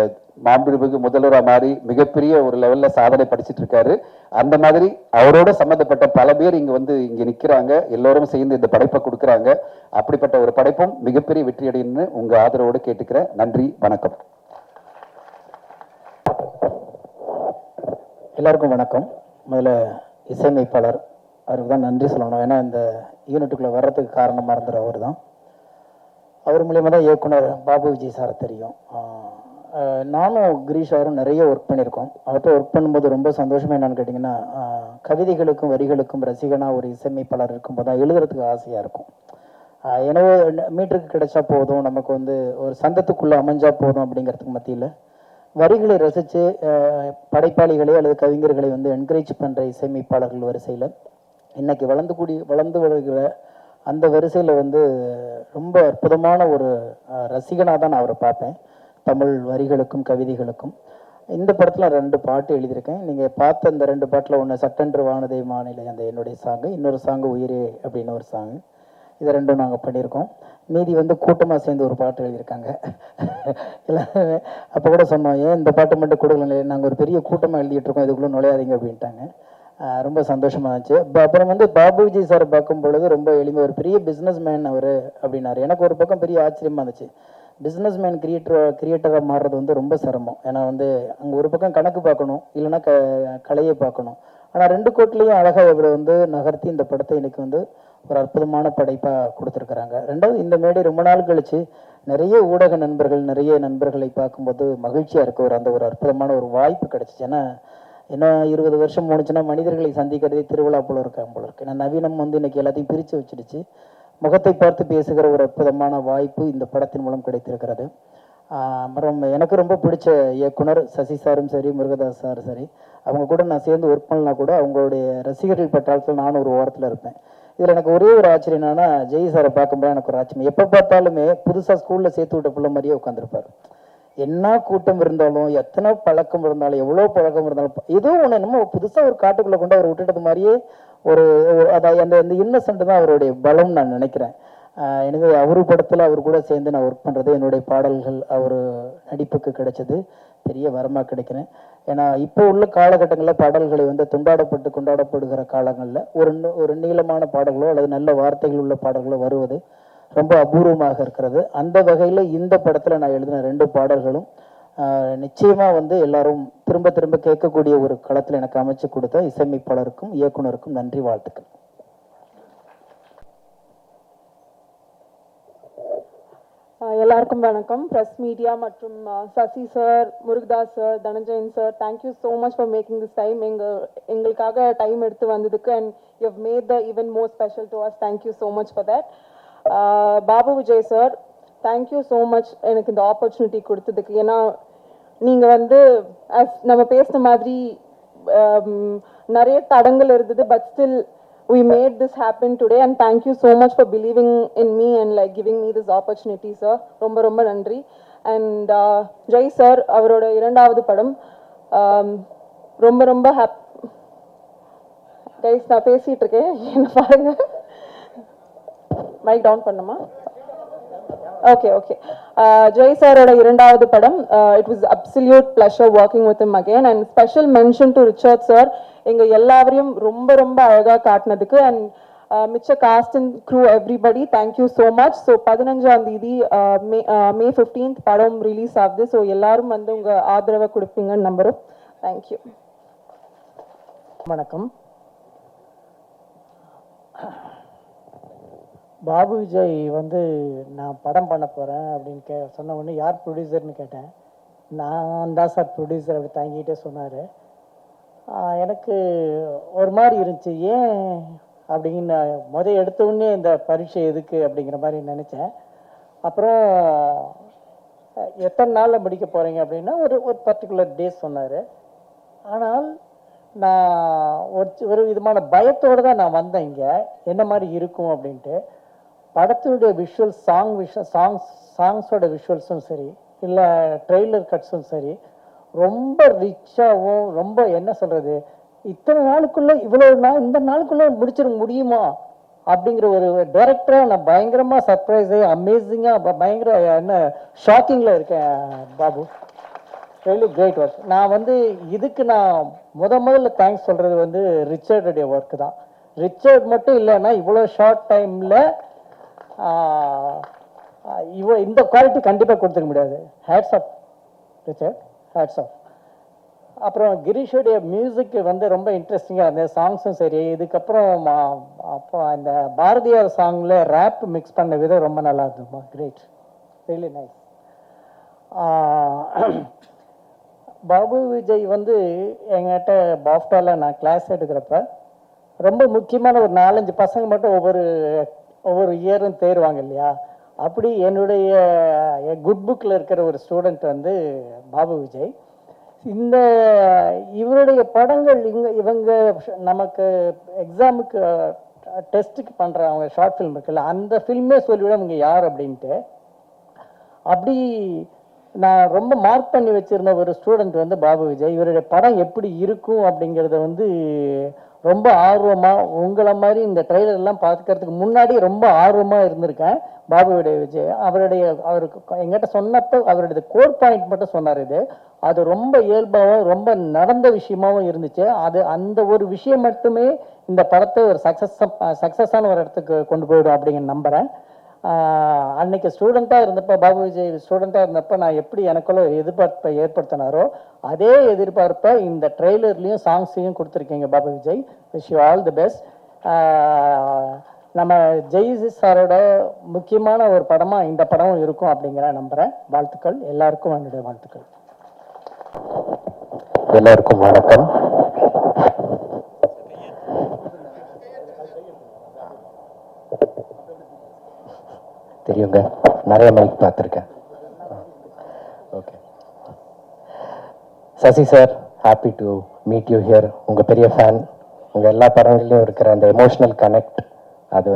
மாண்புமிகு முதல்வராக மாறி மிகப்பெரிய ஒரு லெவல்ல சாதனை படிச்சுட்டு இருக்காரு. அந்த மாதிரி அவரோட சம்பந்தப்பட்ட பல பேர் இங்க நிக்கிறாங்க, எல்லோரும் சேர்ந்து இந்த படைப்பை கொடுக்குறாங்க. அப்படிப்பட்ட ஒரு படைப்பும் மிகப்பெரிய வெற்றி அடையணும்னு உங்க ஆதரவோடு கேட்டுக்கிறேன். நன்றி, வணக்கம். எல்லாருக்கும் வணக்கம். முதல்ல இசையமைப்பாளர் அவருக்கு தான் நன்றி சொல்லணும். ஏன்னா இந்த யூனிட்டுக்குள்ளே வர்றதுக்கு காரணமாக இருந்தார் அவர் தான். அவர் மூலியமாக தான் இயக்குனர் பாபு விஜய் சாரை தெரியும். நானும் கிரீஷ் அவரும் நிறைய ஒர்க் பண்ணியிருக்கோம். அவர்கிட்ட ஒர்க் பண்ணும்போது ரொம்ப சந்தோஷமாக என்னென்னு கேட்டிங்கன்னா, கவிதைகளுக்கும் வரிகளுக்கும் ரசிகனாக ஒரு இசையமைப்பாளர் இருக்கும்போது தான் எழுதுறதுக்கு ஆசையாக இருக்கும். எனவே மீட்டருக்கு கிடைச்சா போதும், நமக்கு வந்து ஒரு சந்தத்துக்குள்ளே அமைஞ்சா போதும் அப்படிங்கிறதுக்கு மத்தியில் வரிகளை ரசித்து படைப்பாளிகளை அல்லது கவிஞர்களை வந்து என்கரேஜ் பண்ணுற இசையமைப்பாளர்கள் வரிசையில் இன்னைக்கு வளர்ந்து வருகிற அந்த வரிசையில் வந்து ரொம்ப அற்புதமான ஒரு ரசிகனாக தான் நான் அவரை பார்ப்பேன். தமிழ் வரிகளுக்கும் கவிதைகளுக்கும். இந்த படத்தில் 2 பாட்டு எழுதியிருக்கேன். நீங்கள் பார்த்த அந்த 2 பாட்டில் ஒன்று சட்டென்று வானதை மாநிலை அந்த என்னுடைய சாங்கு, இன்னொரு சாங்கு உயிரே அப்படின்னு ஒரு சாங்கு. இதை 2ம் நாங்கள் பண்ணியிருக்கோம். மீதி வந்து கூட்டமாக சேர்ந்து ஒரு பாட்டு எழுதியிருக்காங்க எல்லாருமே. அப்போ கூட சொன்னோம், ஏன் இந்த பாட்டு மட்டும் கொடுக்கல, நாங்கள் ஒரு பெரிய கூட்டமாக எழுதிட்டு இருக்கோம், இதுக்குள்ளே நுழையாதீங்க அப்படின்ட்டாங்க. ரொம்ப சந்தோஷமாக இருந்துச்சு. அப்புறம் வந்து பாபு விஜய் சார் பார்க்கும் பொழுது ரொம்ப எளிமை, ஒரு பெரிய பிஸ்னஸ் மேன் அவர் அப்படின்னாரு. எனக்கு ஒரு பக்கம் பெரிய ஆச்சரியமாக இருந்துச்சு. பிஸ்னஸ் மேன் கிரியேட்டராக மாறுறது வந்து ரொம்ப சிரமம். ஏன்னா வந்து அங்கே ஒரு பக்கம் கணக்கு பார்க்கணும், இல்லைன்னா கலையை பார்க்கணும். ஆனால் 2 கோட்லேயும் அழகாக இவர் வந்து நகர்த்தி இந்த படத்தை இன்னைக்கு வந்து ஒரு அற்புதமான படைப்பாக கொடுத்துருக்குறாங்க. 2வது, இந்த மேடை ரொம்ப நாள் கழிச்சு நிறைய ஊடக நண்பர்கள், நிறைய நண்பர்களை பார்க்கும்போது மகிழ்ச்சியாக இருக்க அந்த ஒரு அற்புதமான ஒரு வாய்ப்பு கிடைச்சிச்சு. ஏன்னா இன்னும் 20 வருஷம் போணுச்சுன்னா மனிதர்களை சந்திக்கிறதே திருவிழா போல இருக்காங்க போல இருக்கு. ஏன்னா நவீனம் வந்து இன்னைக்கு எல்லாத்தையும் பிரித்து வச்சிடுச்சு. முகத்தை பார்த்து பேசுகிற ஒரு அற்புதமான வாய்ப்பு இந்த படத்தின் மூலம் கிடைத்திருக்கிறது. அப்புறம் எனக்கு ரொம்ப பிடிச்ச இயக்குனர் சசி சாரும் சரி, முருகதாஸ் சாரும் சரி, அவங்க கூட நான் சேர்ந்து ஒர்க் பண்ணலாம் கூட அவங்களுடைய ரசிகர்கள் பட்டாளத்தில் நானும் ஒரு ஓரத்தில் இருப்பேன். இதில் எனக்கு ஒரே ஒரு ஆச்சரியம் என்னன்னா, ஜெய் சாரை பார்க்கும்போது எனக்கு ஒரு ஆச்சரியம், எப்போ பார்த்தாலுமே புதுசாக ஸ்கூலில் சேர்த்து விட்ட பிள்ளை மாதிரியே உட்காந்துருப்பார். என்ன கூட்டம் இருந்தாலும், எத்தனை பழக்கம் இருந்தாலும், எவ்வளோ பழக்கம் இருந்தாலும், ஏதோ ஒன்று என்னமோ புதுசாக ஒரு காட்டுக்குள்ளே கொண்டு அவர் விட்டுட்டது மாதிரியே ஒரு அந்த இன்னசென்ட் தான் அவருடைய பலம் நான் நினைக்கிறேன். எனவே அவர் படத்தில் அவர் கூட சேர்ந்து நான் ஒர்க் பண்ணுறது, என்னுடைய பாடல்கள் அவர் நடிப்புக்கு கிடைச்சது பெரிய வரமாக கிடைக்கிறேன். ஏன்னா இப்போ உள்ள காலகட்டங்களில் பாடல்களை வந்து கொண்டாடப்படுகிற காலங்களில் ஒரு நீளமான பாடல்களோ அல்லது நல்ல வார்த்தைகள் உள்ள பாடல்களோ வருவது ரொம்ப அபூர்வமாக இருக்கிறது. அந்த வகையில் இந்த படத்தில் நான் எழுதின 2 பாடல்களும் நிச்சயமாக வந்து எல்லாரும் திரும்ப திரும்ப கேட்கக்கூடிய ஒரு களத்தில் எனக்கு அமைச்சு கொடுத்த இசையமைப்பாளருக்கும் இயக்குனருக்கும் நன்றி, வாழ்த்துக்கள். எல்லாருக்கும் வணக்கம். ப்ரெஸ் மீடியா மற்றும் Sasi sir, Murugadoss sir, Dhananjayan sir, thank you so much for making this time. எங்களுக்காக டைம் எடுத்து வந்ததுக்கு and you have made the even more special to us. Thank you so much for that. Babu Vijay sir, thank you so much எனக்கு இந்த opportunity கொடுத்ததுக்கு. ஏன்னா நீங்கள் வந்து நம்ம பேசின மாதிரி நிறைய தடங்கள் இருந்தது, but still we made this happen today and thank you so much for believing in me and like giving me this opportunity, sir. ரொம்ப ரொம்ப நன்றி. and ஜெய் சார் அவரோட 2வது படம் ரொம்ப ரொம்ப கைஸ் நான் பேசிட்டு இருக்கேன், என்ன பாருங்க. மைக் டவுன் பண்ணுமா? ஓகே. ஜெய் சாரோட 2வது படம், it was absolute pleasure working with him again and special mention to Richard sir. எங்க எல்லாரையும் ரொம்ப ரொம்ப அழகா காட்டினதுக்கு அண்ட் மிச்ச cast and crew everybody, thank you so much. So 15ஆம் தேதி மே 15th படம் ரிலீஸ் ஆகுது. ஸோ எல்லாரும் வந்து உங்க ஆதரவை கொடுப்பீங்கன்னு நம்புறோம். தேங்க்யூ. வணக்கம். பாபு விஜய் வந்து நான் படம் பண்ண போகிறேன் அப்படின்னு சொன்ன உடனே யார் ப்ரொடியூசர்னு கேட்டேன். நான் தான் சார் ப்ரொடியூசர் அப்படி தாங்கிட்டே சொன்னார். எனக்கு ஒரு மாதிரி இருந்துச்சு, ஏன் அப்படின்னு எடுத்த உடனே இந்த பரீட்சை எதுக்கு அப்படிங்கிற மாதிரி நினச்சேன். அப்புறம் எத்தனை நாளில் முடிக்க போகிறீங்க அப்படின்னா ஒரு ஒரு பர்டிகுலர் டேஸ் சொன்னார். ஆனால் நான் ஒரு விதமான பயத்தோடு தான் நான் வந்தேன் இங்கே, என்ன மாதிரி இருக்கும் அப்படின்ட்டு. படத்தினுடைய சாங்ஸோட விஷுவல்ஸும் சரி, இல்லை ட்ரெய்லர் கட்ஸும் சரி, ரொம்ப ரிச்சாகவும் ரொம்ப என்ன சொல்கிறது, இத்தனை நாளுக்குள்ளே இந்த நாளுக்குள்ளே முடிச்சிட முடியுமா அப்படிங்கிற ஒரு டைரக்டராக நான் பயங்கரமாக சர்ப்ரைஸாக அமேசிங்காக பயங்கர என்ன ஷாக்கிங்கில் இருக்கேன் பாபு. Really great work. நான் இதுக்கு நான் முதல்ல தேங்க்ஸ் சொல்கிறது ரிச்சர்டுடைய ஒர்க்கு தான். ரிச்சர்ட் மட்டும் இல்லைன்னா இவ்வளோ ஷார்ட் டைமில் இந்த குவாலிட்டி கண்டிப்பாக கொடுத்துக்க முடியாது. Hats off Richard, hats off. அப்புறம் கிரீஷுடைய மியூசிக் ரொம்ப இன்ட்ரெஸ்டிங்காக இருந்தது, சாங்ஸும் சரி. இதுக்கப்புறம் அப்போ அந்த பாரதியார் சாங்கில் ரேப் மிக்ஸ் பண்ண விதம் ரொம்ப நல்லா இருந்ததுமா. Great, really nice. Babu Vijay எங்கிட்ட பாஃப்டாவில் நான் கிளாஸ் எடுக்கிறப்ப ரொம்ப முக்கியமான ஒரு 4-5 பசங்க மட்டும் ஒவ்வொரு இயரும் தேர்வாங்க இல்லையா, அப்படி என்னுடைய குட் புக்கில் இருக்கிற ஒரு ஸ்டூடெண்ட் பாபு விஜய். இவருடைய படங்கள் இவங்க நமக்கு எக்ஸாமுக்கு டெஸ்ட்டுக்கு பண்ணுற அவங்க ஷார்ட் ஃபில்ம் இருக்குல்ல, அந்த ஃபில்மே சொல்லிவிட இவங்க யார் அப்படின்ட்டு. அப்படி நான் ரொம்ப மார்க் பண்ணி வச்சுருந்த ஒரு ஸ்டூடெண்ட் பாபு விஜய். இவருடைய படம் எப்படி இருக்கும் அப்படிங்கிறத ரொம்ப ஆர்வமாக, உங்களை மாதிரி இந்த ட்ரெய்லர்லாம் பார்த்துக்கிறதுக்கு முன்னாடி ரொம்ப ஆர்வமாக இருந்திருக்கேன். பாபுவுடைய விஜய் அவருக்கு எங்கிட்ட சொன்னப்போ அவருடைய கோட் பாயிண்ட் மட்டும் சொன்னார். அது ரொம்ப இயல்பாகவும் ரொம்ப நடந்த விஷயமாகவும் இருந்துச்சு. அந்த ஒரு விஷயம் மட்டுமே இந்த படத்தை ஒரு சக்ஸஸான ஒரு இடத்துக்கு கொண்டு போயிடும் அப்படிங்கிற நம்புகிறேன். அன்னைக்கு ஸ்டூடெண்ட்டாக இருந்தப்போ, பாபு விஜய் ஸ்டூடெண்ட்டாக இருந்தப்போ நான் எப்படி எனக்குள்ள ஒரு எதிர்பார்ப்பை ஏற்படுத்தினாரோ அதே எதிர்பார்ப்பை இந்த ட்ரெய்லர்லேயும் சாங்ஸையும் கொடுத்துருக்கீங்க Babu Vijay. Wish you all the best. நம்ம ஜெய் சாரோட முக்கியமான ஒரு படமாக இந்த படமும் இருக்கும் அப்படிங்கிற நம்புகிறேன். வாழ்த்துக்கள் எல்லாருக்கும், என்னுடைய வாழ்த்துக்கள். எல்லாருக்கும் வணக்கம். தெரியுங்க, நிறைய மைக் பார்த்துருக்கேன். Okay, Sasi sir, happy to meet you here. உங்கள் பெரிய ஃபேன். உங்கள் எல்லா படங்கள்லையும் இருக்கிற அந்த எமோஷ்னல் கனெக்ட் அது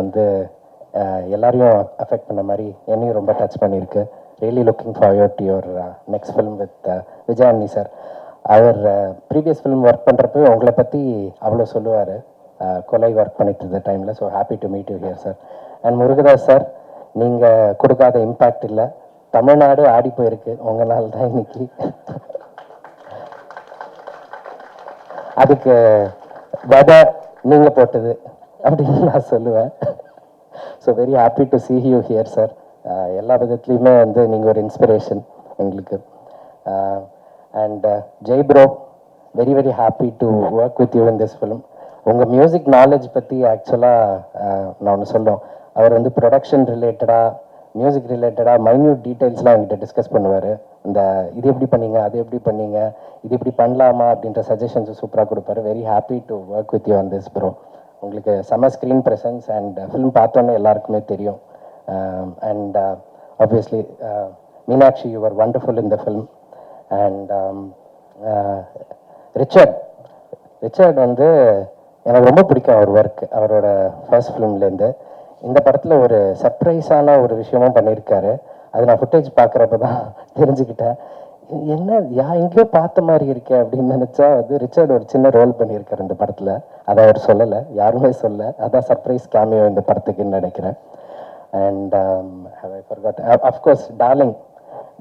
எல்லாரையும் அஃபெக்ட் பண்ண மாதிரி என்னையும் ரொம்ப டச் பண்ணியிருக்கு. Really looking forward to your next film with விஜயானி சார். அவர் ப்ரீவியஸ் ஃபிலிம் ஒர்க் பண்ணுறப்போ உங்களை பற்றி அவ்வளோ சொல்லுவார், கொலை ஒர்க் பண்ணிட்டு இருந்த டைமில். So happy to meet you here sir. And Murugadoss sir, நீங்கள் கொடுக்காத இம்பேக்ட் இல்லை, தமிழ்நாடு ஆடி போயிருக்கு உங்களால் தான் இன்னைக்கு. அதுக்கு வதை நீங்கள் போட்டது அப்படின்னு நான் சொல்லுவேன். So very happy to see you here sir. எல்லா விதத்துலேயுமே நீங்கள் ஒரு இன்ஸ்பிரேஷன் எங்களுக்கு. And Jai bro, very very happy to work with you in this film. உங்கள் மியூசிக் நாலேஜ் பற்றி ஆக்சுவலாக நான் ஒன்று சொல்லும். அவர் ப்ரொடக்ஷன் ரிலேட்டடாக, மியூசிக் ரிலேட்டடாக மைன்யூட் டீட்டெயில்ஸ்லாம் என்கிட்ட டிஸ்கஸ் பண்ணுவார். இது எப்படி பண்ணீங்க, அது எப்படி பண்ணீங்க, இது இப்படி பண்ணலாமா அப்படின்ற சஜஷன்ஸும் சூப்பராக கொடுப்பாரு. Very happy to work with you on this bro. உங்களுக்கு செம ஸ்க்ரீன் ப்ரெசன்ஸ் அண்ட் ஃபிலிம் பார்த்தோன்னே எல்லாருக்குமே தெரியும். And obviously Meenakshi, you are wonderful in the film. And Richard எனக்கு ரொம்ப பிடிக்கும் அவர் ஒர்க். அவரோட ஃபர்ஸ்ட் ஃபிலிம்லேருந்து இந்த படத்தில் ஒரு சர்ப்ரைஸான ஒரு விஷயமும் பண்ணியிருக்காரு. அது நான் ஃபுட்டேஜ் பார்க்குறப்ப தான் தெரிஞ்சுக்கிட்டேன். என்ன எங்கேயோ பார்த்த மாதிரி இருக்கேன் அப்படின்னு நினச்சா ரிச்சர்ட் ஒரு சின்ன ரோல் பண்ணியிருக்காரு இந்த படத்தில். அதை அவர் சொல்லலை, யாருமே சொல்ல. அதான் சர்ப்ரைஸ் கேமியோ இந்த படத்துக்குன்னு நினைக்கிறேன். And I forgot of course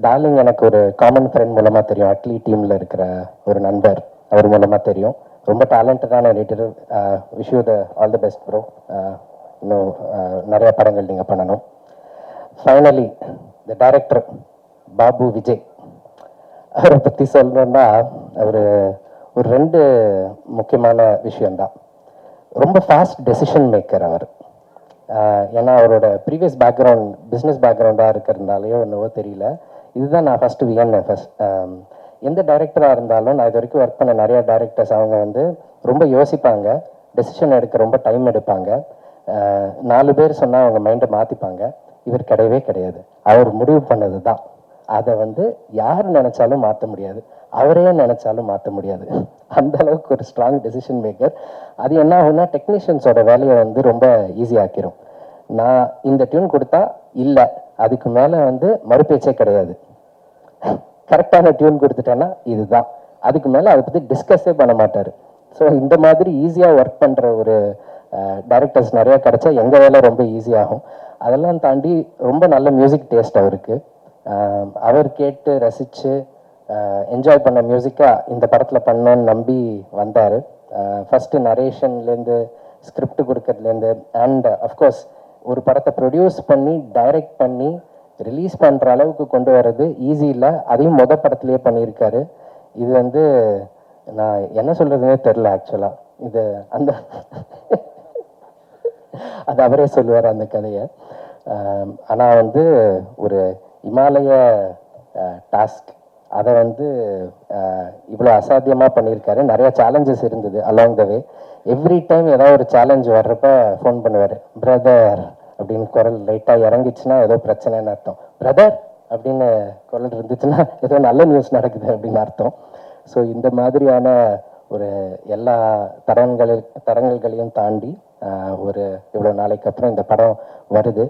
darling எனக்கு ஒரு காமன் ஃப்ரெண்ட் மூலமாக தெரியும். அட்லி டீமில் இருக்கிற ஒரு நண்பர், அவர் மூலமாக தெரியும். ரொம்ப டேலண்டடான editor. Wish you all the best bro. இன்னும் நிறைய படங்கள் நீங்கள் பண்ணணும். Finally the director Babu Vijay, அவரை பற்றி சொல்லணுன்னா அவர் ஒரு 2 முக்கியமான விஷயந்தான். ரொம்ப ஃபாஸ்ட் டெசிஷன் மேக்கர் அவர். ஏன்னா அவரோட ப்ரீவியஸ் பேக்ரவுண்ட் பிஸ்னஸ் பேக்ரவுண்டாக இருக்கிறதுனாலையோ என்னவோ தெரியல, இதுதான் நான் ஃபஸ்ட்டு வியன்னேன். எந்த டைரக்டராக இருந்தாலும், நான் இது வரைக்கும் ஒர்க் பண்ண நிறையா டைரக்டர்ஸ், அவங்க ரொம்ப யோசிப்பாங்க. டெசிஷன் எடுக்க ரொம்ப டைம் எடுப்பாங்க. 4 பேர் சொன்னால் அவங்க மைண்டை மாற்றிப்பாங்க. இவர் கிடையவே கிடையாது. அவர் முடிவு பண்ணது தான். அதை வந்து யார் நினைச்சாலும் மாற்ற முடியாது, அவரே நினைச்சாலும் மாற்ற முடியாது. அந்த அளவுக்கு ஒரு ஸ்ட்ராங் டெசிஷன் மேக்கர். அது என்ன ஆகும்னா டெக்னீஷியன்ஸோட வேலையை வந்து ரொம்ப ஈஸியாக்கிரும். நான் இந்த டியூன் கொடுத்தா இல்லை, அதுக்கு மேலே வந்து மறுபேச்சே கிடையாது. கரெக்டான டியூன் கொடுத்துட்டேன்னா இதுதான், அதுக்கு மேலே அதை பற்றி டிஸ்கஸே பண்ண மாட்டார். ஸோ இந்த மாதிரி ஈஸியாக ஒர்க் பண்ணுற ஒரு டைரக்டர்ஸ் நிறையா கிடச்சா எங்கள் வேலை ரொம்ப ஈஸியாகும். அதெல்லாம் தாண்டி ரொம்ப நல்ல மியூசிக் டேஸ்ட் அவருக்கு. அவர் கேட்டு ரசித்து என்ஜாய் பண்ண மியூசிக்காக இந்த படத்தில் பண்ணோன்னு நம்பி வந்தார். ஃபஸ்ட்டு நரேஷன்லேருந்து ஸ்கிரிப்ட் கொடுக்கறதுலேருந்து அண்ட் அஃப்கோர்ஸ் ஒரு படத்தை ப்ரொடியூஸ் பண்ணி டைரக்ட் பண்ணி ரிலீஸ் பண்ணுற அளவுக்கு கொண்டு வர்றது ஈஸி இல்லை. அதையும் படத்துலேயே பண்ணியிருக்காரு. இது வந்து நான் என்ன சொல்கிறதுனே தெரில ஆக்சுவலாக. இது அந்த அது அவரே சொல்லுவார் அந்த கதையை. ஆனால் வந்து ஒரு இமாலய டாஸ்க் அதை வந்து இவ்வளோ அசாத்தியமாக பண்ணியிருக்காரு. நிறையா சேலஞ்சஸ் இருந்தது along the way. Every time ஏதாவது ஒரு சேலஞ்ச் வர்றப்ப ஃபோன் பண்ணுவார், பிரதர் அப்படின்னு குரல் லைட்டாக இறங்கிச்சுன்னா ஏதோ பிரச்சனைன்னு அர்த்தம், பிரதர் அப்படின்னு குரல் இருந்துச்சுன்னா ஏதோ நல்ல நியூஸ் நடக்குது அப்படின்னு அர்த்தம். ஸோ இந்த மாதிரியான ஒரு எல்லா தரங்கல்களையும் தாண்டி ஒரு இவ்வளோ நாளைக்கு அப்புறம் இந்த படம் வருது.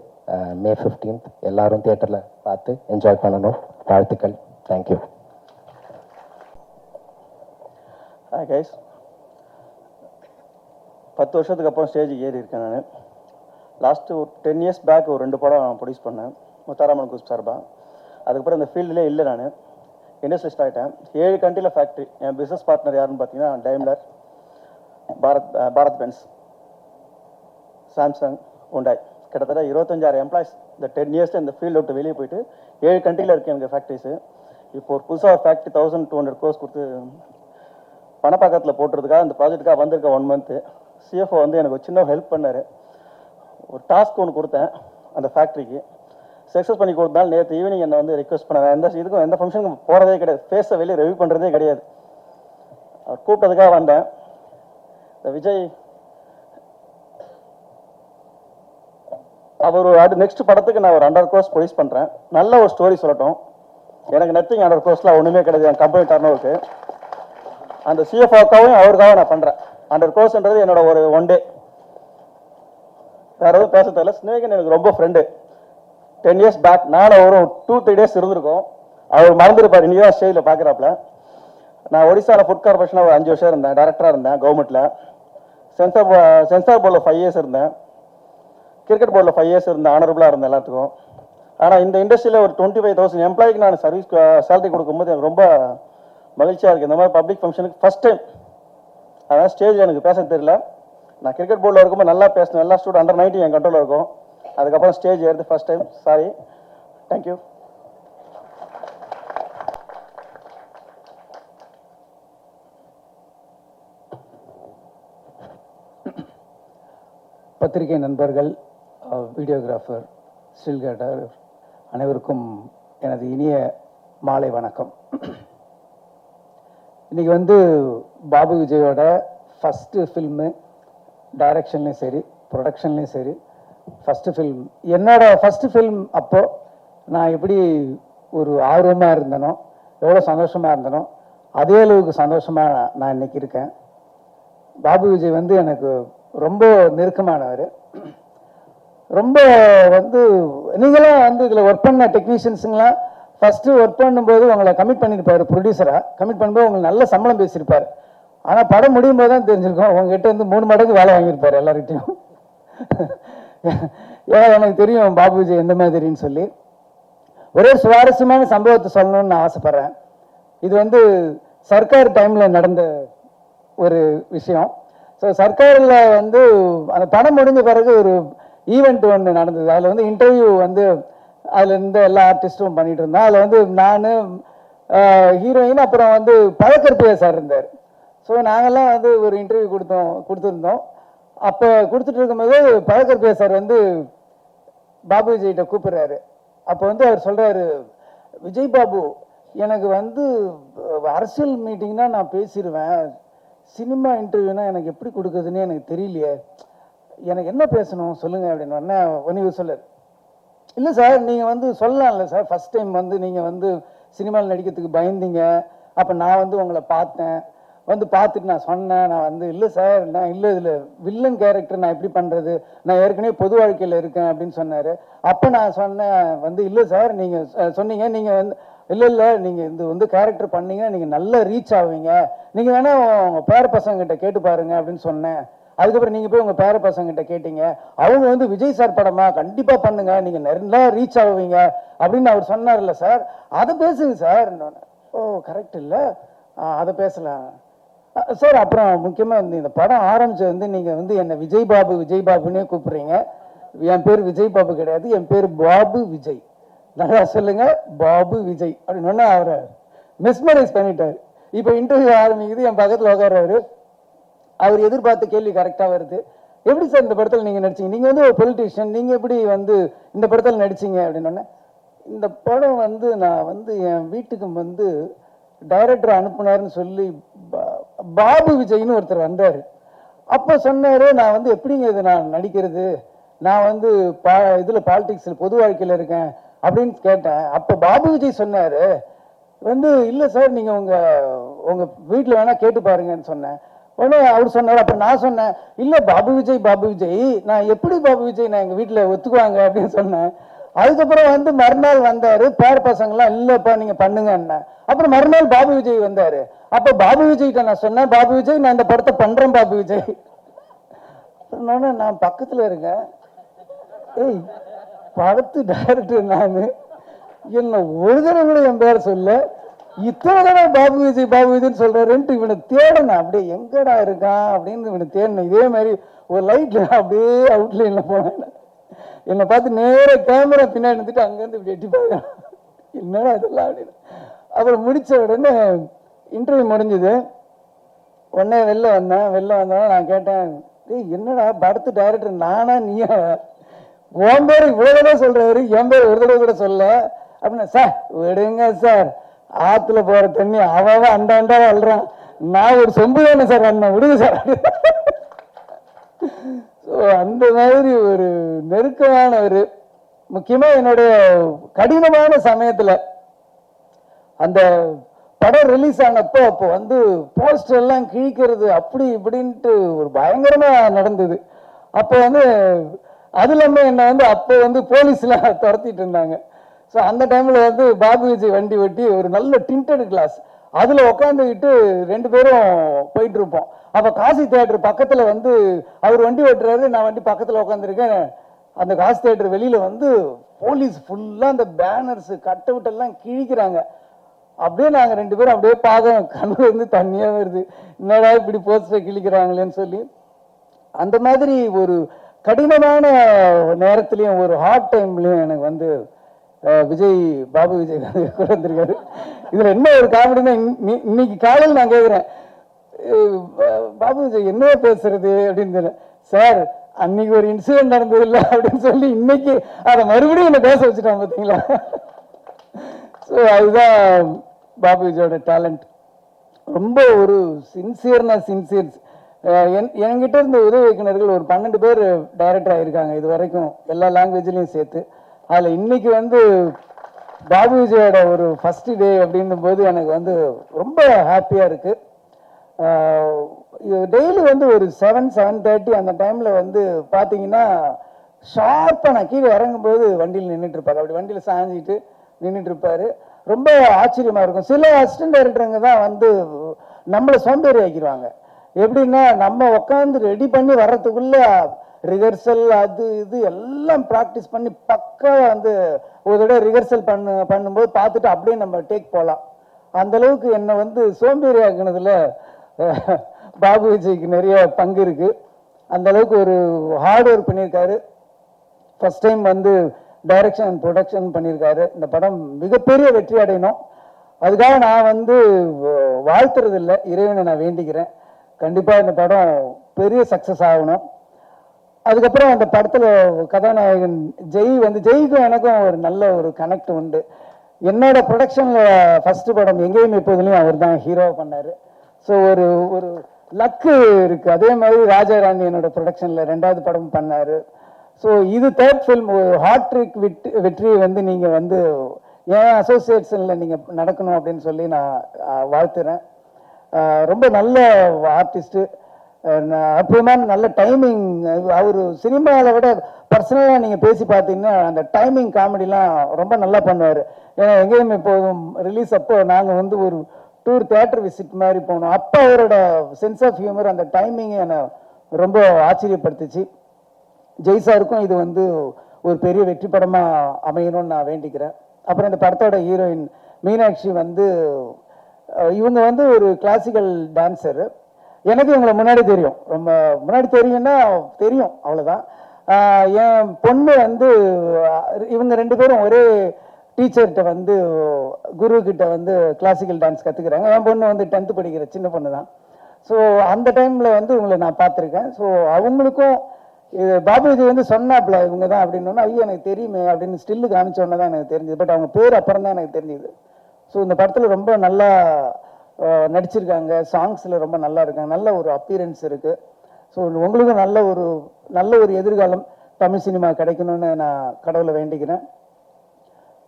May 15th எல்லாரும் தியேட்டரில் பார்த்து என்ஜாய் பண்ணணும். வாழ்த்துக்கள். தேங்க்யூ. Hi guys. 10 வருஷத்துக்கு அப்புறம் ஸ்டேஜுக்கு ஏறி இருக்கேன் நான். லாஸ்ட்டு ஒரு 10 years பேக் ஒரு 2 படம் ப்ரொடியூஸ் பண்ணேன் முத்தாராமன் குரூப் சார்பா. அதுக்கப்புறம் இந்த ஃபீல்டிலே இல்லை. நான் இண்டஸ்ட்ரியலிஸ்ட் ஆகிட்டேன். 7 கண்ட்ரியில் ஃபேக்ட்ரி. என் பிஸ்னஸ் பார்ட்னர் யாருன்னு பார்த்தீங்கன்னா Daimler, Bharat Benz, Samsung, Hyundai. கிட்டத்தட்ட 25,000 எம்ப்ளாய்ஸ் இந்த 10 years இந்த ஃபீல்டு விட்டு வெளியே போயிட்டு 7 கண்ட்ரியில் இருக்குது எனக்கு ஃபேக்ட்ரிஸு. இப்போ ஒரு புதுசாக ஃபேக்ட்ரி 1200 crores கொடுத்து பணப்பாக்கத்தில் போட்டுறதுக்காக இந்த ப்ராஜெக்ட்டுக்காக வந்திருக்க 1 month. சிஎஃப்ஓ வந்து எனக்கு ஒரு சின்ன ஹெல்ப் பண்ணார். ஒரு டாஸ்க் ஒன்று கொடுத்தேன் அந்த ஃபேக்ட்ரிக்கு. சக்ஸஸ் பண்ணி கொடுத்தாலும் நேற்று ஈவினிங் என்னை வந்து ரிக்வெஸ்ட் பண்ணார். எந்த ஃபங்க்ஷனுக்கும் போகிறதே கிடையாது, ஃபேஸை வெளியே ரிவ்யூ பண்ணுறதே கிடையாது. அவர் கூப்பிட்டதுக்காக வந்தேன். இந்த விஜய் அவர் நெக்ஸ்ட் படத்துக்கு நான் ஒரு 100 crores ப்ரொடியூஸ் பண்ணுறேன். நல்ல ஒரு ஸ்டோரி சொல்லட்டும். எனக்கு நத்திங் 100 crores ஒன்றுமே கிடையாது என் கம்பெனி டர்னோவருக்கு. அந்த சிஎஃப்ஓக்காகவும் அவருக்காக நான் பண்ணுறேன். 100 crores என்னோட ஒரு 1 day. வேறு எதுவும் பேச தெரியல. ஸ்னேகன் எனக்கு ரொம்ப ஃப்ரெண்டு. 10 years பேக் நானும் ஒரு 2-3 days இருந்திருக்கோம். அவர் மறந்துருப்பார். இன்றைக்கி தான் ஸ்டேஜில் பார்க்குறாப்புல. நான் ஒடிசாவில் ஃபுட் கார்பரேஷனில் ஒரு 5 வருஷம் இருந்தேன். டைரக்டராக இருந்தேன் கவர்மெண்ட்டில். சென்சார் போர்டில் 5 years இருந்தேன். கிரிக்கெட் போர்டில் 5 years இருந்தேன். ஆனரபுளாக இருந்தேன் எல்லாத்துக்கும். ஆனால் இந்த இண்டஸ்ட்ரியில் ஒரு 25,000 எம்ப்ளாய்க்கு நான் சர்வீஸ் சேலரி கொடுக்கும்போது எனக்கு ரொம்ப மகிழ்ச்சியாக இருக்குது. இந்த மாதிரி பப்ளிக் ஃபங்க்ஷனுக்கு ஃபஸ்ட் டைம். அதான் ஸ்டேஜில் எனக்கு பேச தெரியல. நான் கிரிக்கெட் போர்டில் இருக்கும்போது நல்லா பேசினேன். எல்லா ஸ்டூடெண்ட் அண்டர் 19 என் கண்ட்ரோலில் இருக்கும். அதுக்கப்புறம் ஸ்டேஜ் ஏறுது ஃபஸ்ட் டைம். சாரி. தேங்க்யூ. பத்திரிகை நண்பர்கள், வீடியோகிராஃபர், ஸ்டில்கேட்டர் அனைவருக்கும் எனது இனிய மாலை வணக்கம். இன்றைக்கி வந்து பாபு விஜயோட ஃபஸ்ட்டு ஃபில்மு, டைரக்ஷன்லேயும் சரி ப்ரொடக்ஷன்லேயும் சரி ஃபஸ்ட்டு ஃபில்ம். என்னோட ஃபஸ்ட்டு ஃபில்ம் அப்போது நான் எப்படி ஒரு ஆர்வமாக இருந்தனோ, எவ்வளோ சந்தோஷமாக இருந்தனோ அதே அளவுக்கு சந்தோஷமாக நான் இன்றைக்கி இருக்கேன். பாபு விஜய் வந்து எனக்கு ரொம்ப நெருக்கமானவர். ரொம்ப வந்து நீங்களாம் வந்து இதில் ஒர்க் பண்ண டெக்னீஷியன்ஸுங்களாம் ஃபஸ்ட்டு ஒர்க் பண்ணும்போது உங்களை கமிட் பண்ணியிருப்பார். ப்ரொடியூசராக கமிட் பண்ணும்போது உங்களுக்கு நல்ல சம்பளம் பேசியிருப்பார். ஆனால் படம் முடியும் போது தான் தெரிஞ்சிருக்கோம் உங்ககிட்ட வந்து 3 மடங்கு வேலை வாங்கியிருப்பார் எல்லார்கிட்டையும். ஏன்னா எனக்கு தெரியும் பாபு விஜய் எந்த மாதிரின்னு சொல்லி. ஒரே சுவாரஸ்யமான சம்பவத்தை சொல்லணும்னு நான் ஆசைப்பட்றேன். இது வந்து சர்க்கார் டைமில் நடந்த ஒரு விஷயம். ஸோ சர்க்காரில் வந்து அந்த படம் முடிஞ்ச பிறகு ஒரு ஈவெண்ட் ஒன்று நடந்தது. அதில் வந்து இன்டர்வியூ வந்து அதில் இருந்த எல்லா ஆர்டிஸ்ட்டும் பண்ணிகிட்டு இருந்தோம். அதில் வந்து நான், ஹீரோயின், அப்புறம் வந்து பழக்கற்பையா சார் இருந்தார். ஸோ நாங்கள்லாம் வந்து ஒரு இன்டர்வியூ கொடுத்துருந்தோம். அப்போ கொடுத்துட்டு இருக்கும்போது பழக்கற்பையா சார் வந்து பாபு விஜய்கிட்ட கூப்பிட்றாரு. அப்போ வந்து அவர் சொல்கிறாரு, விஜய் பாபு எனக்கு வந்து அரசியல் மீட்டிங்னா நான் பேசிடுவேன், சினிமா இன்டர்வியூனா எனக்கு எப்படி கொடுக்குறதுன்னு எனக்கு தெரியலையே, எனக்கு என்ன பேசணும் சொல்லுங்கள் அப்படின்னு உடனே இவர் சொல்லார், இல்லை சார் நீங்கள் வந்து சொல்லலாம்ல சார், ஃபஸ்ட் டைம் வந்து நீங்கள் வந்து சினிமாவில் நடிக்கிறதுக்கு பயந்தீங்க, அப்போ நான் வந்து உங்களை பார்த்தேன், வந்து பார்த்துட்டு நான் சொன்னேன், நான் வந்து இல்லை சார் நான் இல்லை இதில் வில்லன் கேரக்டர் நான் எப்படி பண்ணுறது, நான் ஏற்கனவே பொது வாழ்க்கையில் இருக்கேன் அப்படின்னு சொன்னார். அப்போ நான் சொன்னேன் வந்து இல்லை சார் நீங்கள் சொன்னீங்க நீங்கள் வந்து இல்லை நீங்கள் இது வந்து கேரக்டர் பண்ணீங்கன்னா நீங்கள் நல்லா ரீச் ஆவீங்க, நீங்கள் வேணால் உங்கள் பேர பசங்கிட்ட கேட்டு பாருங்க அப்படின்னு சொன்னேன். அதுக்கப்புறம் நீங்கள் போய் உங்கள் பேர பசங்கிட்ட கேட்டீங்க, அவங்க வந்து விஜய் சார் படமா கண்டிப்பாக பண்ணுங்க நீங்கள் நல்லா ரீச் ஆவீங்க அப்படின்னு அவர் சொன்னார்ல சார், அதை பேசுங்க சார். ஓ கரெக்ட் இல்லை, அதை பேசலாம் சார். அப்புறம் முக்கியமாக இந்த படம் ஆரம்பிச்சது வந்து நீங்கள் வந்து என்னை விஜய் பாபுன்னே கூப்பிட்றீங்க. என் பேர் விஜய் பாபு கிடையாது, என் பேர் பாபு விஜய். நல்லா சொல்லுங்க, பாபு விஜய் அப்படின்னு அவரை மிஸ்மரைஸ் பண்ணிட்டாரு. இப்போ இன்டர்வியூ ஆரம்பிக்குது, என் பக்கத்தில் உட்கார்றாரு, அவர் எதிர்பார்த்த கேள்வி கரெக்டாக வருது. எப்படி சார் இந்த படத்தில் நீங்கள் நடிச்சீங்க, நீங்கள் வந்து ஒரு பொலிட்டீஷியன், நீங்கள் எப்படி வந்து இந்த படத்தில் நடிச்சிங்க அப்படின்னு. இந்த படம் வந்து நான் வந்து என் வீட்டுக்கு வந்து டைரக்டர் அனுப்புனாருன்னு சொல்லி பாபு விஜய்னு ஒருத்தர் வந்தார். அப்போ சொன்னார், நான் வந்து எப்படிங்க இது நான் நடிக்கிறது, நான் வந்து இதில் பாலிடிக்ஸில் பொது வாழ்க்கையில் இருக்கேன் அப்படின்னு கேட்டேன். அப்போ பாபு விஜய் சொன்னார் வந்து இல்லை சார் நீங்கள் உங்கள் வீட்டில் வேணால் கேட்டு பாருங்கன்னு சொன்னேன். உடனே அவர் சொன்னார். அப்போ நான் சொன்னேன், இல்லை பாபு விஜய் நான் எப்படி பாபு விஜய் நான் எங்கள் வீட்டில் ஒத்துக்குவாங்க அப்படின்னு சொன்னேன். அதுக்கப்புறம் வந்து மறுநாள் வந்தார், பேர பசங்களாம் இல்லைப்பா நீங்கள் பண்ணுங்கன்னு. அப்புறம் மறுநாள் பாபு விஜய் வந்தார். அப்போ பாபு விஜய்கிட்ட நான் சொன்னேன், பாபு விஜய் நான் இந்த படத்தை பண்ணுறேன் பாபு விஜய் சொன்னோன்னே நான் பக்கத்தில் இருக்கேன், ஏய் படத்து டைரக்டர் நான், என்ன ஒரு தடவை கூட என் பேரை சொல்ல, இத்தனை தடவை பாபு விஜய்ன்னு சொல்றாருன்ட்டு இவனை தேடணும், அப்படியே எங்கடா இருக்கான் அப்படின்னு இவனை தேடணும். இதே மாதிரி ஒரு லைட்ல அப்படியே அவுட்லைன்ல போனேன், என்னை பார்த்து நேர கேமரா பின்னாடி இருந்துட்டு அங்கேருந்து இப்படி எட்டி பார்க்கலாம், என்னடா இதெல்லாம் அப்படின்னு. அப்புறம் முடிச்ச உடனே இன்டர்வியூ முடிஞ்சுது. உடனே வெளில வந்தோன்னா நான் கேட்டேன், என்னடா படத்து டைரக்டர் நானா நீயா, உன் பேர் இவ்வளவுதான் சொல்றாரு, என் பேர் ஒரு தடவை கூட சொல்ல அப்படின்னா. சார் விடுங்க சார், ஆத்துல போற தண்ணி அவன் அண்டா வளர்றான், நான் ஒரு சொம்பு தானே சார் அண்ணன், விடுங்க சார். ஸோ அந்த மாதிரி ஒரு நெருக்கமான ஒரு முக்கியமா என்னுடைய கடினமான சமயத்துல அந்த படம் ரிலீஸ் ஆனப்போ அப்போ வந்து போஸ்டர் எல்லாம் கிழிக்கிறது அப்படி இப்படின்ட்டு ஒரு பயங்கரமா நடந்தது. அப்போ வந்து அது இல்லாமல் என்னை வந்து அப்போ வந்து போலீஸ்லாம் துரத்திட்டு இருந்தாங்க. ஸோ அந்த டைமில் வந்து பாபு விஜய் வண்டி ஓட்டி ஒரு நல்ல டிண்டட் கிளாஸ் அதில் உட்காந்துக்கிட்டு 2 பேரும் போயிட்டு இருப்போம். அப்போ காசி தியேட்டர் பக்கத்தில் வந்து அவர் வண்டி ஓட்டுறாரு, நான் வண்டி பக்கத்தில் உட்காந்துருக்கேன். அந்த காசி தியேட்டர் வெளியில் வந்து போலீஸ் ஃபுல்லாக அந்த பேனர்ஸு கட் அவுட் எல்லாம் கிழிக்கிறாங்க. அப்படியே நாங்கள் 2 பேரும் அப்படியே பார்க்க கண்ணில் இருந்து தண்ணியாக வருது, என்னடா இப்படி போஸ்டரை கிழிக்கிறாங்களேன்னு சொல்லி. அந்த மாதிரி ஒரு கடினமான நேரத்துலையும் ஒரு ஹார்ட் டைம்லையும் எனக்கு வந்து பாபு விஜய் கூட வந்திருக்காரு. இதில் என்ன ஒரு காமெடினா, இன்னைக்கு காலையில் நான் கேட்குறேன், பாபு விஜய் என்ன பேசுறது அப்படின்னு. சார் அன்னைக்கு ஒரு இன்சிடென்ட் நடந்தது இல்லை அப்படின்னு சொல்லி இன்னைக்கு அதை மறுபடியும் என்ன பேச வச்சுட்டாங்க பார்த்தீங்களா. ஸோ அதுதான் பாபு விஜயோட டேலண்ட். ரொம்ப ஒரு சின்சியர். என்கிட்ட இருந்த உதவி இயக்குநர்கள் ஒரு 12 பேர் டைரக்டர் ஆகியிருக்காங்க இது வரைக்கும், எல்லா லாங்குவேஜ்லையும் சேர்த்து. அதில் இன்னைக்கு வந்து பாபு விஜயோட ஒரு ஃபர்ஸ்ட் டே அப்படின்னும் போது எனக்கு வந்து ரொம்ப ஹாப்பியாக இருக்குது. டெய்லி வந்து ஒரு 7:30 அந்த டைமில் வந்து பார்த்தீங்கன்னா ஷார்ப்பாக நான் கீழே இறங்கும்போது வண்டியில் நின்றுட்டு இருப்பார், அப்படி வண்டியில் சாஞ்சிட்டு நின்றுட்டு இருப்பார். ரொம்ப ஆச்சரியமாக இருக்கும். சில அசிஸ்டன்ட் டைரக்டருங்க தான் வந்து நம்மளை சோம்பேறி ஆக்கிடுவாங்க. எப்படின்னா நம்ம உட்காந்து ரெடி பண்ணி வர்றதுக்குள்ள ரிஹர்சல் அது இது எல்லாம் ப்ராக்டிஸ் பண்ணி பக்கா வந்து ஒரு தடவை ரிஹர்சல் பண்ணும்போது பார்த்துட்டு அப்படியே நம்ம டேக் போகலாம். அந்த அளவுக்கு என்னை வந்து சோம்பேறி ஆக்குனதுல பாபு விஜய்க்கு நிறைய பங்கு இருக்கு. அந்த அளவுக்கு ஒரு ஹார்ட் ஒர்க் பண்ணியிருக்காரு. ஃபர்ஸ்ட் டைம் வந்து டைரக்ஷன் அண்ட் ப்ரொடக்ஷன் பண்ணியிருக்காரு. இந்த படம் மிகப்பெரிய வெற்றி அடையணும், அதுக்காக நான் வந்து வாழ்த்துறது இல்லை, இறைவனை நான் வேண்டிக்கிறேன். கண்டிப்பாக இந்த படம் பெரிய சக்ஸஸ் ஆகணும். அதுக்கப்புறம் அந்த படத்தில் கதாநாயகன் ஜெய்க்கும் எனக்கும் ஒரு நல்ல ஒரு கனெக்ட் உண்டு. என்னோட ப்ரொடக்ஷனில் ஃபர்ஸ்ட் படம் எங்கேயும் எப்போதுலையும் அவர் தான் ஹீரோவாக பண்ணார். ஸோ ஒரு லக்கு இருக்கு. அதே மாதிரி ராஜாராணி என்னோட ப்ரொடக்ஷனில் 2வது படம் பண்ணார். ஸோ இது 3rd ஃபில்ம். ஹாட்ரிக் வெற்றியை வந்து நீங்கள் வந்து ஏன் அசோசியேஷனில் நீங்கள் நடக்கணும் அப்படின்னு சொல்லி நான் வாழ்த்துறேன். ரொம்ப நல்ல ஆர்டிஸ்ட்டு, அற்புதமான நல்ல டைமிங். அவர் சினிமாவில் விட பர்சனலாக நீங்கள் பேசி பார்த்தீங்கன்னா அந்த டைமிங் காமெடிலாம் ரொம்ப நல்லா பண்ணுவார். ஏன்னா எங்கேயுமே இப்போதும் ரிலீஸ் அப்போ நாங்கள் வந்து ஒரு டூர் தியேட்டர் விசிட் மாதிரி போனோம். அப்போ அவரோட சென்ஸ் ஆஃப் ஹியூமர், அந்த டைமிங் என்னை ரொம்ப ஆச்சரியப்படுத்துச்சு. ஜெய்சாருக்கும் இது வந்து ஒரு பெரிய வெற்றி படமாக அமையணும்னு நான் வேண்டிக்கிறேன். அப்புறம் இந்த படத்தோட ஹீரோயின் மீனாட்சி வந்து இவங்க வந்து ஒரு கிளாசிக்கல் டான்ஸரு. எனக்கு இவங்களை முன்னாடி தெரியும், ரொம்ப முன்னாடி தெரியும்னா தெரியும், அவ்வளோதான். என் பொண்ணு வந்து இவங்க 2 பேரும் ஒரே டீச்சர்கிட்ட வந்து குரு கிட்ட வந்து கிளாசிக்கல் டான்ஸ் கற்றுக்குறாங்க. என் பொண்ணு வந்து 10th படிக்கிற சின்ன பொண்ணு தான். ஸோ அந்த டைமில் வந்து இவங்களை நான் பார்த்துருக்கேன். ஸோ அவங்களுக்கும் இது பாபு விஜய் வந்து சொன்னாப்புல இவங்க தான் அப்படின்னா, ஐயோ எனக்கு தெரியுமே அப்படின்னு ஸ்டில்லு காமிச்சோன்னே தான் எனக்கு தெரிஞ்சுது. பட் அவங்க பேர் அப்புறம் தான் எனக்கு தெரிஞ்சுது. ஸோ இந்த படத்தில் ரொம்ப நல்லா நடிச்சிருக்காங்க. சாங்ஸில் ரொம்ப நல்லா இருக்காங்க. நல்ல ஒரு அப்பீரன்ஸ் இருக்குது. ஸோ உங்களுக்கும் நல்ல ஒரு எதிர்காலம் தமிழ் சினிமா கிடைக்கணும்னு நான் கடவுளை வேண்டிக்கிறேன்.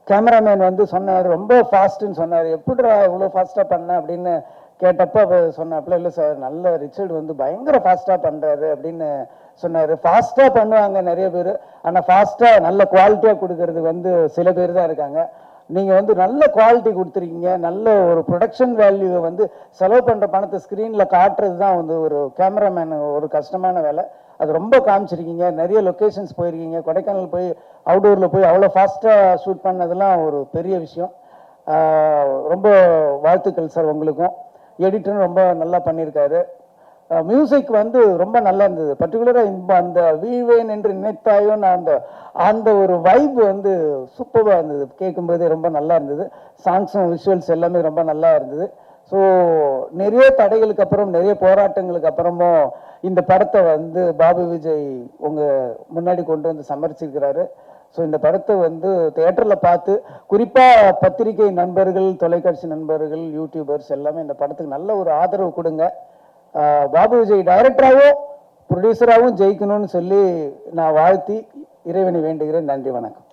கேமராமேன் வந்து சொன்னார், ரொம்ப ஃபாஸ்ட்டுன்னு சொன்னார். எப்படிடா இவ்வளோ ஃபாஸ்ட்டாக பண்ண அப்படின்னு கேட்டப்போ சொன்னாப்புல, இல்லை சார் நல்ல ரிச்சர்டு வந்து பயங்கர ஃபாஸ்ட்டாக பண்ணுறாரு அப்படின்னு சொன்னார். ஃபாஸ்ட்டாக பண்ணுவாங்க நிறைய பேர், ஆனால் ஃபாஸ்ட்டாக நல்ல குவாலிட்டியாக கொடுக்கறது வந்து சில பேர் தான் இருக்காங்க. நீங்கள் வந்து நல்ல குவாலிட்டி கொடுத்துருக்கீங்க. நல்ல ஒரு ப்ரொடக்ஷன் வேல்யூவை வந்து செலவு பண்ணுற பணத்தை ஸ்க்ரீனில் காட்டுறது தான் வந்து ஒரு கேமராமேன் ஒரு கஷ்டமான வேலை. அது ரொம்ப காமிச்சிருக்கீங்க. நிறைய லொக்கேஷன்ஸ் போயிருக்கீங்க. கொடைக்கானல் போய் அவுடோரில் போய் அவ்வளோ ஃபாஸ்ட்டாக ஷூட் பண்ணதெல்லாம் ஒரு பெரிய விஷயம். ரொம்ப வாழ்த்துக்கள் சார் உங்களுக்கும். எடிட்டரும் ரொம்ப நல்லா பண்ணியிருக்காரு. மியூசிக் வந்து ரொம்ப நல்லா இருந்தது. பர்டிகுலராக அந்த வீவேன் என்று நினைத்தாயோ நான் அந்த ஒரு வைப் வந்து சூப்பராக இருந்தது. கேட்கும்போதே ரொம்ப நல்லா இருந்தது. சாங்ஸும் விஷுவல்ஸ் எல்லாமே ரொம்ப நல்லா இருந்தது. ஸோ நிறைய தடைகளுக்கு அப்புறம், நிறைய போராட்டங்களுக்கு அப்புறமும் இந்த படத்தை வந்து பாபு விஜய் உங்கள் முன்னாடி கொண்டு வந்து சமர்ப்பிச்சிருக்கிறாரு. ஸோ இந்த படத்தை வந்து தியேட்டரில் பார்த்து, குறிப்பாக பத்திரிகை நண்பர்கள், தொலைக்காட்சி நண்பர்கள், யூடியூபர்ஸ் எல்லாமே இந்த படத்துக்கு நல்ல ஒரு ஆதரவு கொடுங்க. பாபு விஜய் டைரக்டராகவும் ப்ரொடியூசராகவும் ஜெயிக்கணும்னு சொல்லி நான் வாழ்த்தி இறைவனை வேண்டுகிறேன். நன்றி, வணக்கம்.